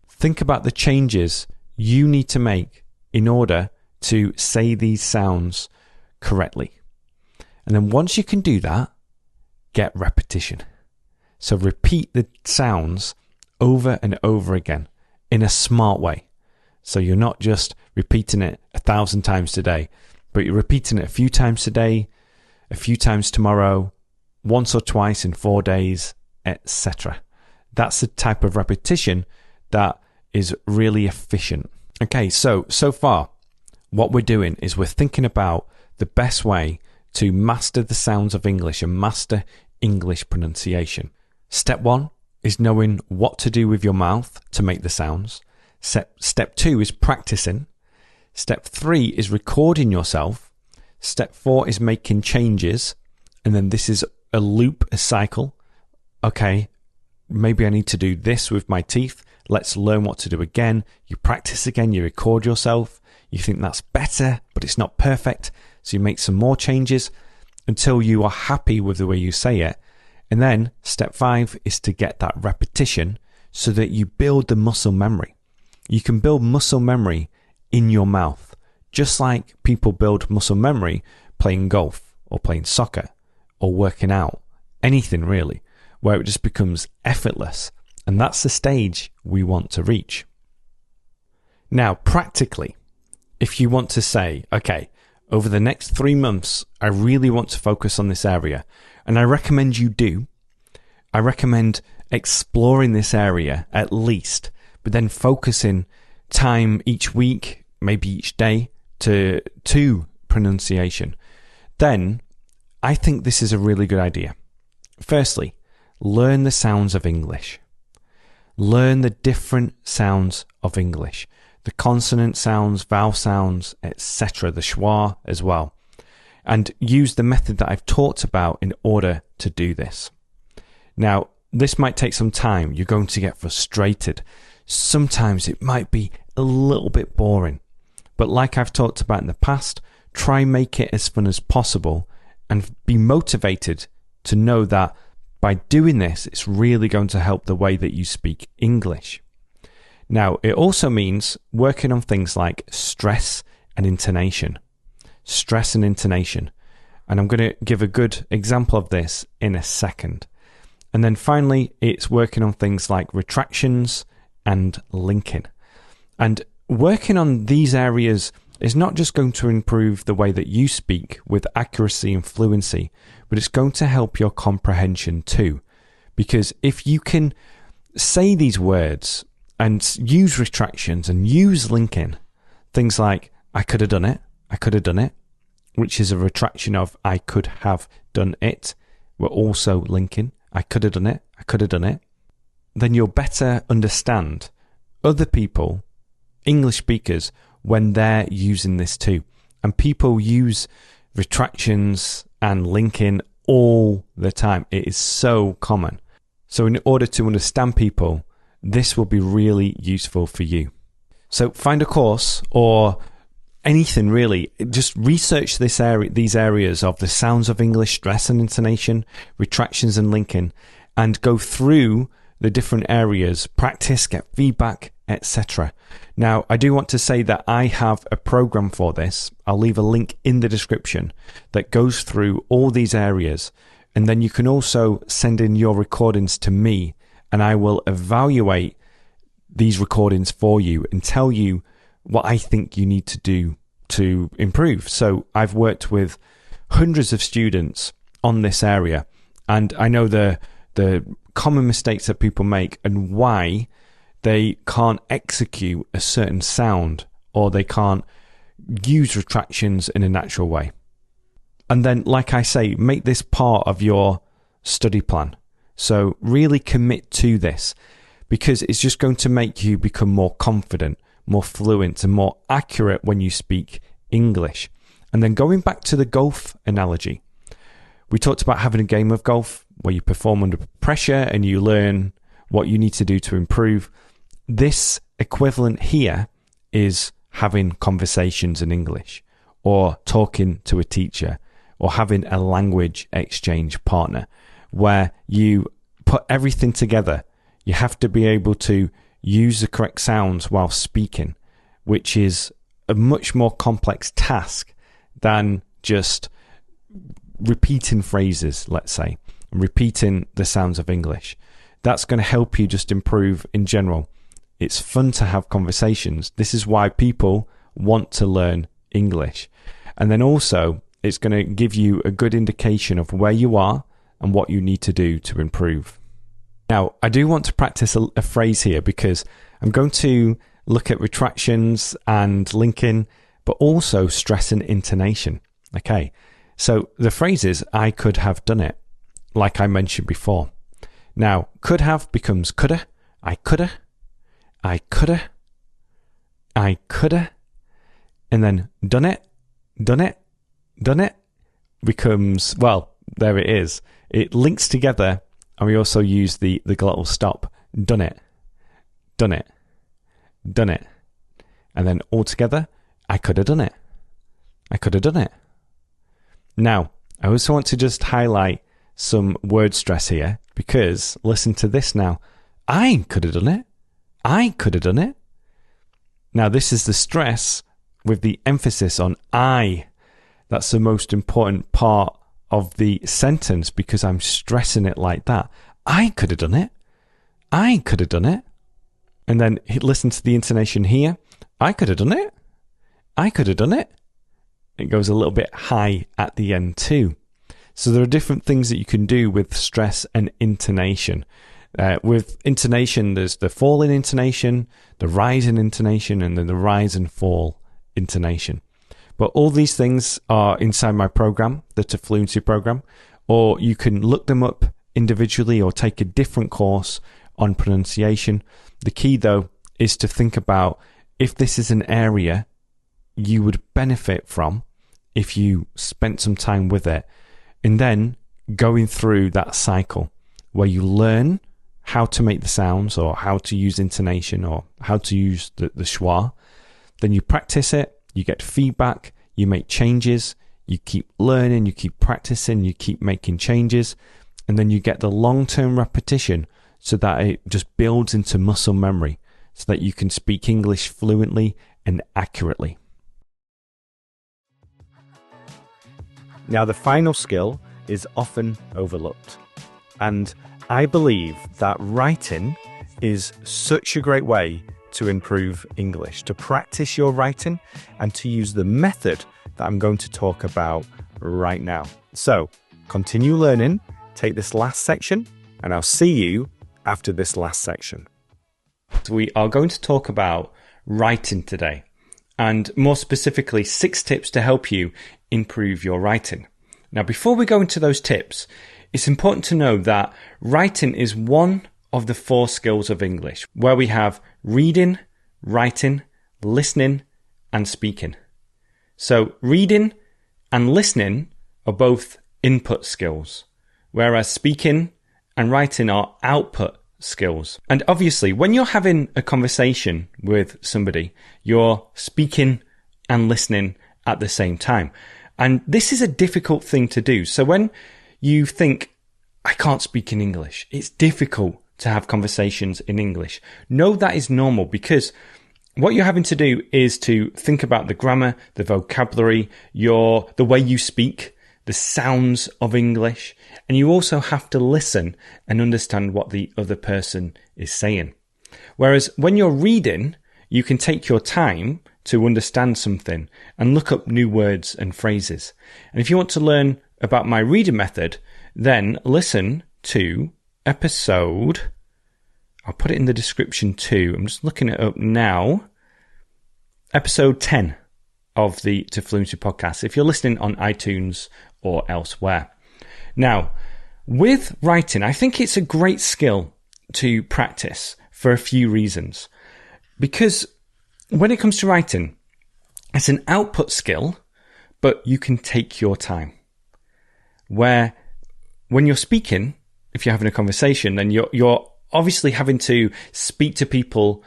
Speaker 2: Think about the changes you need to make in order to say these sounds correctly. And then once you can do that, get repetition. So repeat the sounds over and over again in a smart way. So you're not just repeating it 1,000 times today, but you're repeating it a few times today, a few times tomorrow, once or twice in 4 days, etc. That's the type of repetition that is really efficient. Okay, so far, what we're doing is we're thinking about the best way to master the sounds of English and master English pronunciation. Step 1 is knowing what to do with your mouth to make the sounds. Step 2 is practicing. Step 3 is recording yourself. Step 4 is making changes. And then this is a loop, a cycle. Okay, maybe I need to do this with my teeth. Let's learn what to do again. You practice again, you record yourself. You think that's better, but it's not perfect. So you make some more changes until you are happy with the way you say it. And then step 5 is to get that repetition so that you build the muscle memory. You can build muscle memory in your mouth, just like people build muscle memory playing golf or playing soccer or working out, anything really, where it just becomes effortless. And that's the stage we want to reach. Now, practically, if you want to say, okay, over the next 3 months, I really want to focus on this area, and I recommend you do. I recommend exploring this area at least, but then focusing time each week, maybe each day, to pronunciation. Then, I think this is a really good idea. Firstly, learn the sounds of English. Learn the different sounds of English. The consonant sounds, vowel sounds, etc. The schwa as well. And use the method that I've talked about in order to do this. Now, this might take some time. You're going to get frustrated. Sometimes it might be a little bit boring. But like I've talked about in the past, try make it as fun as possible and be motivated to know that by doing this, it's really going to help the way that you speak English. Now, it also means working on things like stress and intonation. Stress and intonation. And I'm going to give a good example of this in a second. And then finally, it's working on things like retractions and linking. And working on these areas is not just going to improve the way that you speak with accuracy and fluency, but it's going to help your comprehension too. Because if you can say these words and use retractions and use linking, things like, I could have done it, I could have done it, which is a retraction of I could have done it. We're also linking, I could have done it, I could have done it. Then you'll better understand other people, English speakers, when they're using this too. And people use retractions and linking all the time. It is so common. So in order to understand people, this will be really useful for you. So find a course or anything really. Just research these areas of the sounds of English, stress and intonation, retractions and linking, and go through the different areas, practice, get feedback, etc. Now, I do want to say that I have a program for this. I'll leave a link in the description that goes through all these areas. And then you can also send in your recordings to me, and I will evaluate these recordings for you and tell you what I think you need to do to improve. So I've worked with hundreds of students on this area, and I know the common mistakes that people make and why they can't execute a certain sound or they can't use retractions in a natural way. And then, like I say, make this part of your study plan. So really commit to this, because it's just going to make you become more confident, more fluent, and more accurate when you speak English. And then going back to the golf analogy, we talked about having a game of golf where you perform under pressure and you learn what you need to do to improve. This equivalent here is having conversations in English, or talking to a teacher, or having a language exchange partner where you put everything together. You have to be able to use the correct sounds while speaking, which is a much more complex task than just repeating phrases, let's say, and repeating the sounds of English. That's going to help you just improve in general. It's fun to have conversations. This is why people want to learn English. And then also, it's going to give you a good indication of where you are and what you need to do to improve. Now, I do want to practice a phrase here, because I'm going to look at retractions and linking, but also stress and intonation. Okay, so the phrase is, I could have done it, like I mentioned before. Now, could have becomes coulda, I coulda, I coulda, I coulda, and then done it, done it, done it becomes, well, there it is. It links together, and we also use the glottal stop. Done it, done it, done it. And then all together, I could have done it. I could have done it. Now, I also want to just highlight some word stress here, because listen to this now. I could have done it. I could have done it. Now, this is the stress with the emphasis on I. That's the most important part of the sentence, because I'm stressing it like that. I could have done it. I could have done it. And then listen to the intonation here. I could have done it. I could have done it. It goes a little bit high at the end too. So there are different things that you can do with stress and intonation. With intonation, there's the fall in intonation, the rise in intonation, and then the rise and fall intonation. But all these things are inside my program, the Fluency program, or you can look them up individually or take a different course on pronunciation. The key, though, is to think about if this is an area you would benefit from if you spent some time with it, and then going through that cycle where you learn how to make the sounds, or how to use intonation, or how to use the schwa. Then you practice it, you get feedback, you make changes, you keep learning, you keep practicing, you keep making changes, and then you get the long-term repetition so that it just builds into muscle memory so that you can speak English fluently and accurately.
Speaker 1: Now, the final skill is often overlooked, and I believe that writing is such a great way to improve English, to practice your writing and to use the method that I'm going to talk about right now. So continue learning, take this last section, and I'll see you after this last section.
Speaker 2: We are going to talk about writing today, and more specifically 6 tips to help you improve your writing. Now, before we go into those tips, it's important to know that writing is one of the 4 skills of English, where we have reading, writing, listening, and speaking. So reading and listening are both input skills, whereas speaking and writing are output skills. And obviously, when you're having a conversation with somebody, you're speaking and listening at the same time. And this is a difficult thing to do. So when you think, I can't speak in English, it's difficult to have conversations in English, know that is normal, because what you're having to do is to think about the grammar, the vocabulary, the way you speak, the sounds of English, and you also have to listen and understand what the other person is saying. Whereas when you're reading, you can take your time to understand something and look up new words and phrases. And if you want to learn about my reading method, then listen to episode, I'll put it in the description too, I'm just looking it up now, episode 10 of the To Fluency podcast, if you're listening on iTunes or elsewhere. Now, with writing, I think it's a great skill to practice for a few reasons. Because when it comes to writing, it's an output skill, but you can take your time. Where when you're speaking, if you're having a conversation, then you're obviously having to speak to people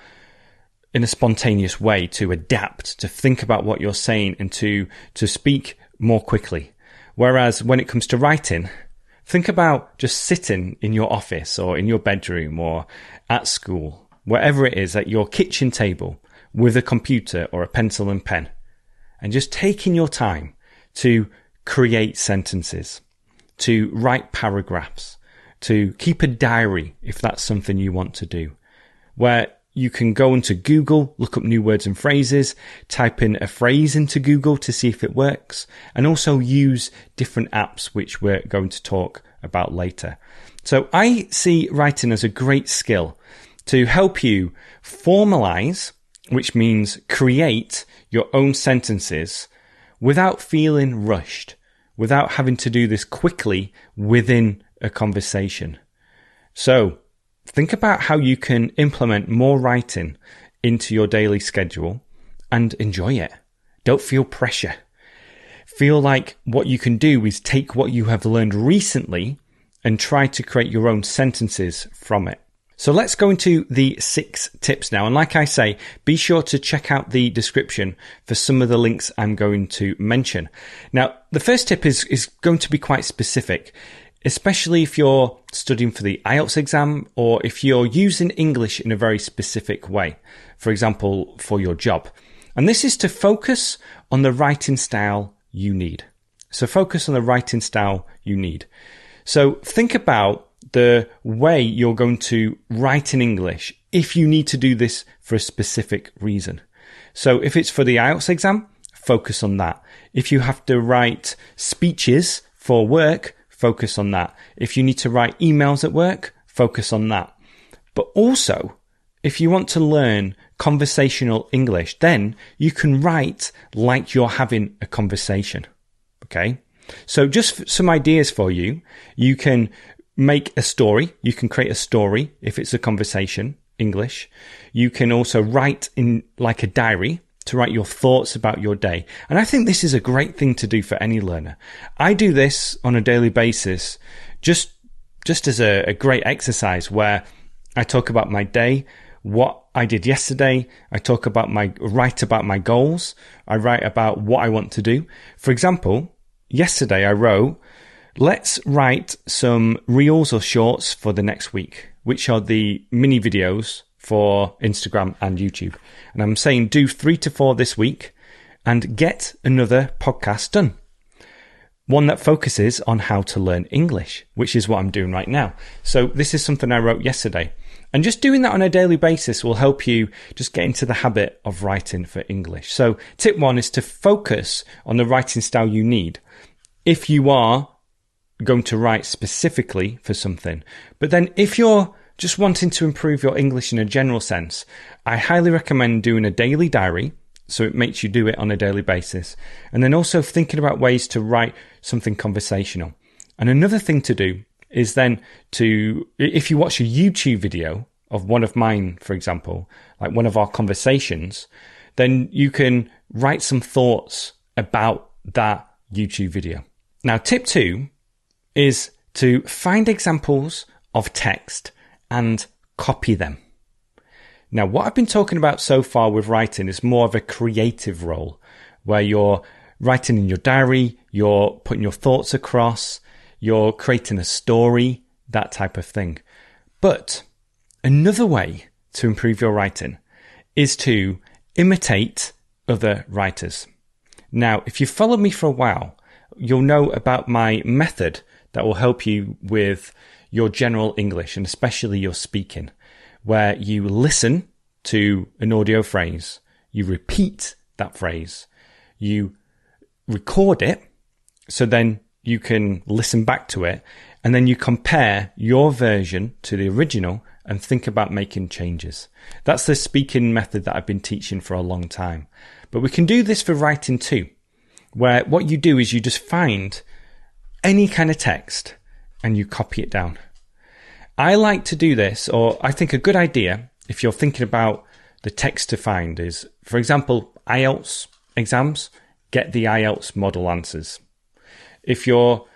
Speaker 2: in a spontaneous way, to adapt, to think about what you're saying, and to speak more quickly. Whereas when it comes to writing, think about just sitting in your office or in your bedroom or at school, wherever it is, at your kitchen table with a computer or a pencil and pen, and just taking your time to create sentences, to write paragraphs, to keep a diary if that's something you want to do, where you can go into Google, look up new words and phrases, type in a phrase into Google to see if it works, and also use different apps, which we're going to talk about later. So I see writing as a great skill to help you formalize, which means create your own sentences without feeling rushed, without having to do this quickly within a conversation. So think about how you can implement more writing into your daily schedule and enjoy it. Don't feel pressure. Feel like what you can do is take what you have learned recently and try to create your own sentences from it. So let's go into the 6 tips now. And like I say, be sure to check out the description for some of the links I'm going to mention. Now, the first tip is going to be quite specific, especially if you're studying for the IELTS exam or if you're using English in a very specific way, for example, for your job. And this is to focus on the writing style you need. So focus on the writing style you need. So think about the way you're going to write in English if you need to do this for a specific reason. So if it's for the IELTS exam, focus on that. If you have to write speeches for work, focus on that. If you need to write emails at work, focus on that. But also, if you want to learn conversational English, then you can write like you're having a conversation. Okay? So just some ideas for you. You can make a story. You can create a story if it's a conversation, English. You can also write in like a diary to write your thoughts about your day. And I think this is a great thing to do for any learner. I do this on a daily basis just as a great exercise where I talk about my day, what I did yesterday. I write about my goals. I write about what I want to do. For example, yesterday I wrote, let's write some reels or shorts for the next week, which are the mini videos for Instagram and YouTube. And I'm saying do 3 to 4 this week and get another podcast done. one that focuses on how to learn English, which is what I'm doing right now. So this is something I wrote yesterday. And just doing that on a daily basis will help you just get into the habit of writing for English. So tip 1 is to focus on the writing style you need if you are going to write specifically for something. But then if you're just wanting to improve your English in a general sense, I highly recommend doing a daily diary. So it makes you do it on a daily basis. And then also thinking about ways to write something conversational. And another thing to do is then if you watch a YouTube video of one of mine, for example, like one of our conversations, then you can write some thoughts about that YouTube video. Now, tip 2 is to find examples of text and copy them. Now, what I've been talking about so far with writing is more of a creative role, where you're writing in your diary, you're putting your thoughts across, you're creating a story, that type of thing. But another way to improve your writing is to imitate other writers. Now, if you've followed me for a while, you'll know about my method that will help you with your general English and especially your speaking, where you listen to an audio phrase, you repeat that phrase, you record it, so then you can listen back to it, and then you compare your version to the original and think about making changes. That's the speaking method that I've been teaching for a long time. But we can do this for writing too, where what you do is you just find any kind of text and you copy it down. I like to do this, or I think a good idea, if you're thinking about the text to find, is, for example, IELTS exams, get the IELTS model answers. If you're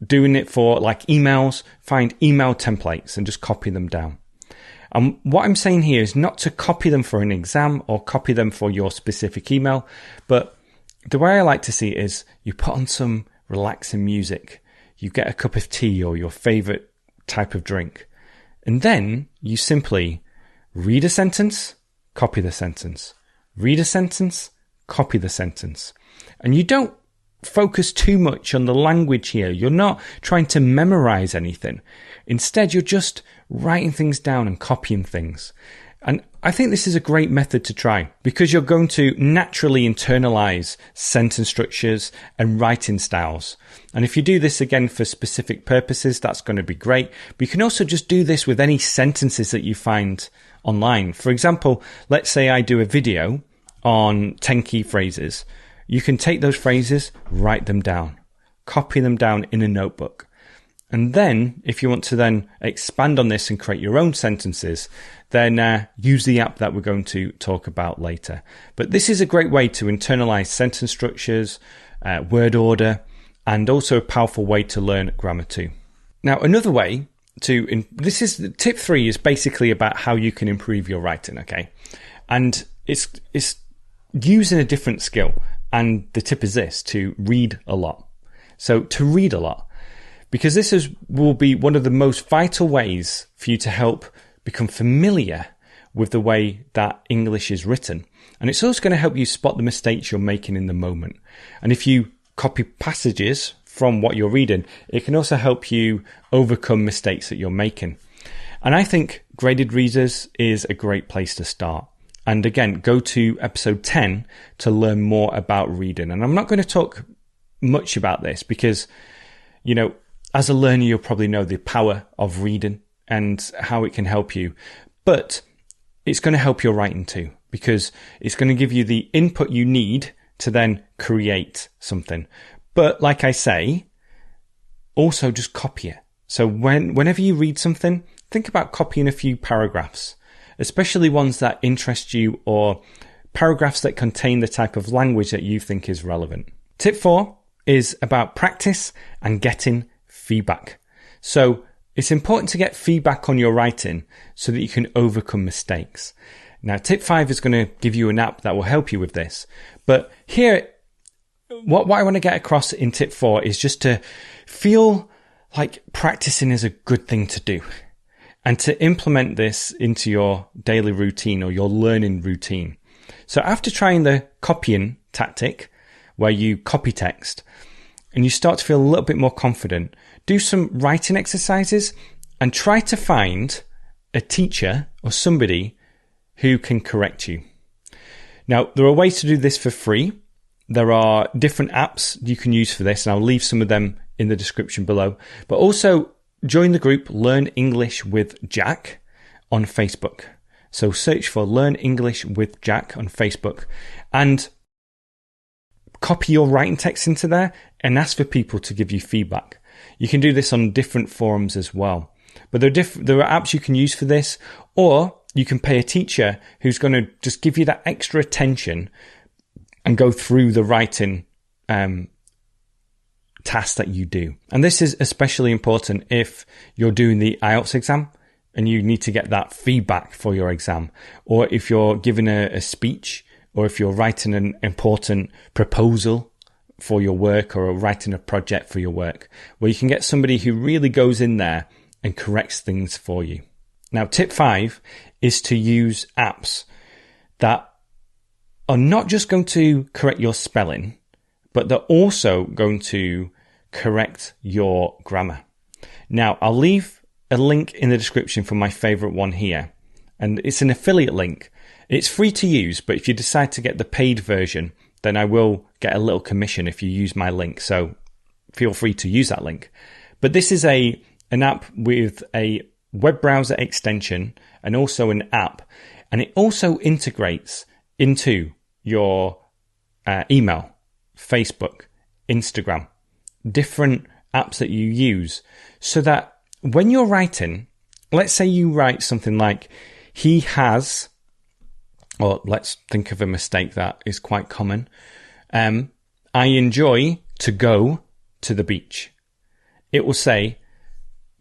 Speaker 2: doing it for like emails, find email templates and just copy them down. And what I'm saying here is not to copy them for an exam or copy them for your specific email, but the way I like to see it is you put on some relaxing music, you get a cup of tea or your favorite type of drink, and then you simply read a sentence, copy the sentence, read a sentence, copy the sentence. And you don't focus too much on the language here. You're not trying to memorize anything. Instead, you're just writing things down and copying things. And I think this is a great method to try because you're going to naturally internalize sentence structures and writing styles. And if you do this again for specific purposes, that's going to be great. But you can also just do this with any sentences that you find online. For example, let's say I do a video on 10 key phrases. You can take those phrases, write them down, copy them down in a notebook. And then if you want to then expand on this and create your own sentences, then use the app that we're going to talk about later. But this is a great way to internalize sentence structures, word order, and also a powerful way to learn grammar too. Now, another way this is tip 3 is basically about how you can improve your writing, okay? And it's using a different skill. And the tip is this, to read a lot. So to read a lot, because will be one of the most vital ways for you to help become familiar with the way that English is written. And it's also going to help you spot the mistakes you're making in the moment. And if you copy passages from what you're reading, it can also help you overcome mistakes that you're making. And I think Graded Readers is a great place to start. And again, go to episode 10 to learn more about reading. And I'm not going to talk much about this because, you know, as a learner, you'll probably know the power of reading and how it can help you. But it's going to help your writing too, because it's going to give you the input you need to then create something. But like I say, also just copy it. So whenever you read something, think about copying a few paragraphs, especially ones that interest you or paragraphs that contain the type of language that you think is relevant. Tip 4 is about practice and getting feedback. So it's important to get feedback on your writing so that you can overcome mistakes. Now, tip 5 is going to give you an app that will help you with this. But here, what I want to get across in tip 4 is just to feel like practicing is a good thing to do and to implement this into your daily routine or your learning routine. So after trying the copying tactic, where you copy text, and you start to feel a little bit more confident, do some writing exercises and try to find a teacher or somebody who can correct you. Now, there are ways to do this for free. There are different apps you can use for this, and I'll leave some of them in the description below. But also join the group Learn English with Jack on Facebook. So search for Learn English with Jack on Facebook and copy your writing text into there and ask for people to give you feedback. You can do this on different forums as well. But there are apps you can use for this, or you can pay a teacher who's going to just give you that extra attention and go through the writing task that you do. And this is especially important if you're doing the IELTS exam and you need to get that feedback for your exam, or if you're giving a speech, or if you're writing an important proposal for your work, or writing a project for your work, where you can get somebody who really goes in there and corrects things for you. Now, tip 5 is to use apps that are not just going to correct your spelling, but they're also going to correct your grammar. Now, I'll leave a link in the description for my favorite one here, and it's an affiliate link. It's free to use, but if you decide to get the paid version, then I will get a little commission if you use my link. So feel free to use that link. But this is an app with a web browser extension and also an app, and it also integrates into your email, Facebook, Instagram, different apps that you use, so that when you're writing, let's say you write something like, he has, or let's think of a mistake that is quite common. I enjoy to go to the beach. It will say,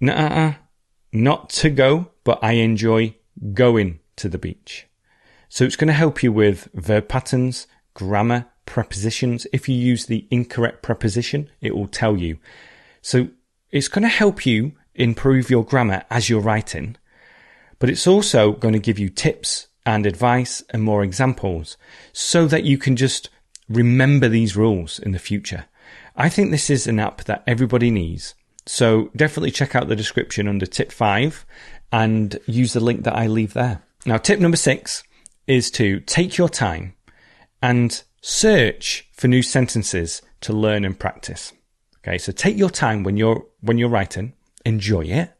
Speaker 2: not to go, but I enjoy going to the beach. So it's going to help you with verb patterns, grammar, prepositions. If you use the incorrect preposition, it will tell you. So it's going to help you improve your grammar as you're writing, but it's also going to give you tips and advice and more examples so that you can just remember these rules in the future. I think this is an app that everybody needs. So definitely check out the description under tip 5 and use the link that I leave there. Now, tip number 6 is to take your time and search for new sentences to learn and practice. Okay, so take your time when you're writing, enjoy it,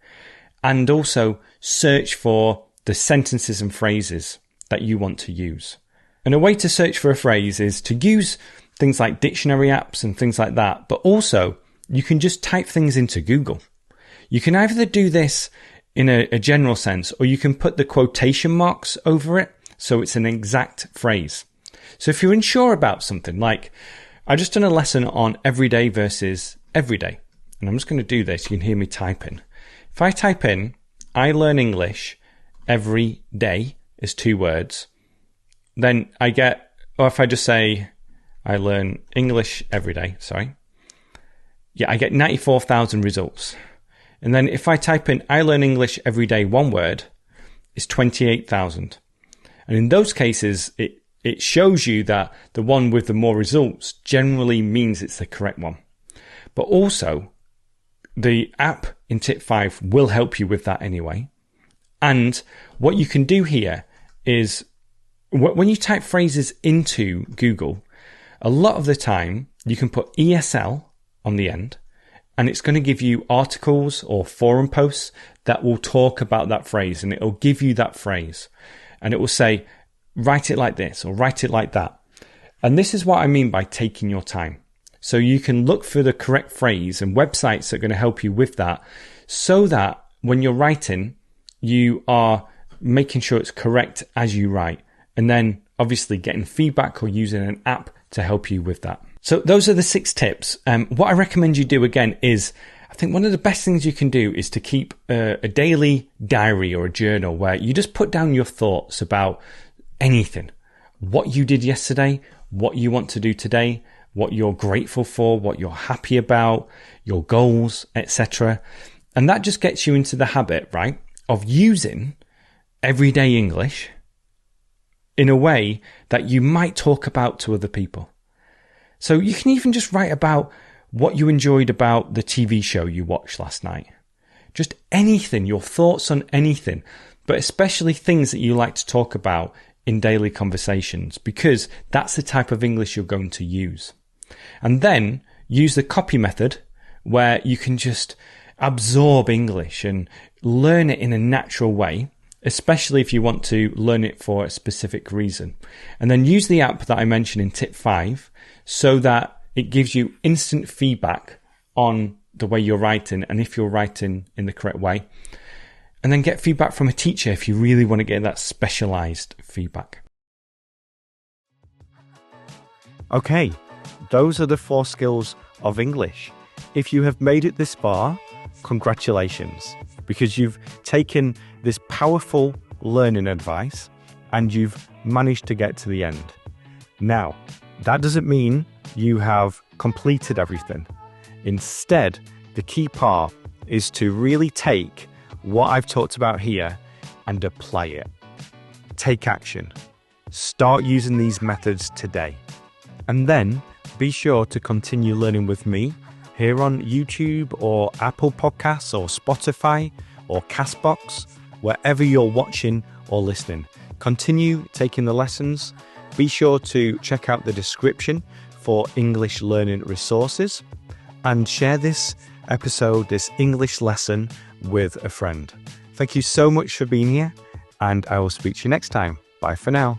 Speaker 2: and also search for the sentences and phrases that you want to use. And a way to search for a phrase is to use things like dictionary apps and things like that, but also you can just type things into Google. You can either do this in a general sense, or you can put the quotation marks over it so it's an exact phrase. So if you're unsure about something, like I just done a lesson on everyday versus everyday, and I'm just going to do this. You can hear me typing. If I type in, I learn English every day is 2 words, then I get, or if I just say, I learn English every day, I get 94,000 results. And then if I type in, I learn English every day 1 word, it's 28,000. And in those cases, it shows you that the one with the more results generally means it's the correct one. But also, the app in tip 5 will help you with that anyway. And what you can do here is, when you type phrases into Google, a lot of the time you can put ESL on the end, and it's going to give you articles or forum posts that will talk about that phrase, and it'll give you that phrase, and it will say, write it like this or write it like that. And this is what I mean by taking your time. So you can look for the correct phrase, and websites are going to help you with that, so that when you're writing, you are making sure it's correct as you write, and then obviously getting feedback or using an app to help you with that. So those are the 6 tips. What I recommend you do again is, I think one of the best things you can do is to keep a daily diary or a journal where you just put down your thoughts about anything, what you did yesterday, what you want to do today, what you're grateful for, what you're happy about, your goals, etc. And that just gets you into the habit, right, of using everyday English in a way that you might talk about to other people. So you can even just write about what you enjoyed about the TV show you watched last night. Just anything, your thoughts on anything, but especially things that you like to talk about in daily conversations, because that's the type of English you're going to use. And then use the copy method, where you can just absorb English and learn it in a natural way, especially if you want to learn it for a specific reason. And then use the app that I mentioned in tip 5 so that it gives you instant feedback on the way you're writing and if you're writing in the correct way. And then get feedback from a teacher if you really want to get that specialized feedback.
Speaker 1: Okay, those are the 4 skills of English. If you have made it this far, congratulations, because you've taken this powerful learning advice and you've managed to get to the end. Now, that doesn't mean you have completed everything. Instead, the key part is to really take what I've talked about here and apply it. Take action. Start using these methods today. And then be sure to continue learning with me here on YouTube or Apple Podcasts or Spotify or Castbox, wherever you're watching or listening. Continue taking the lessons. Be sure to check out the description for English learning resources and share this episode, this English lesson with a friend. Thank you so much for being here, and I will speak to you next time. Bye for now.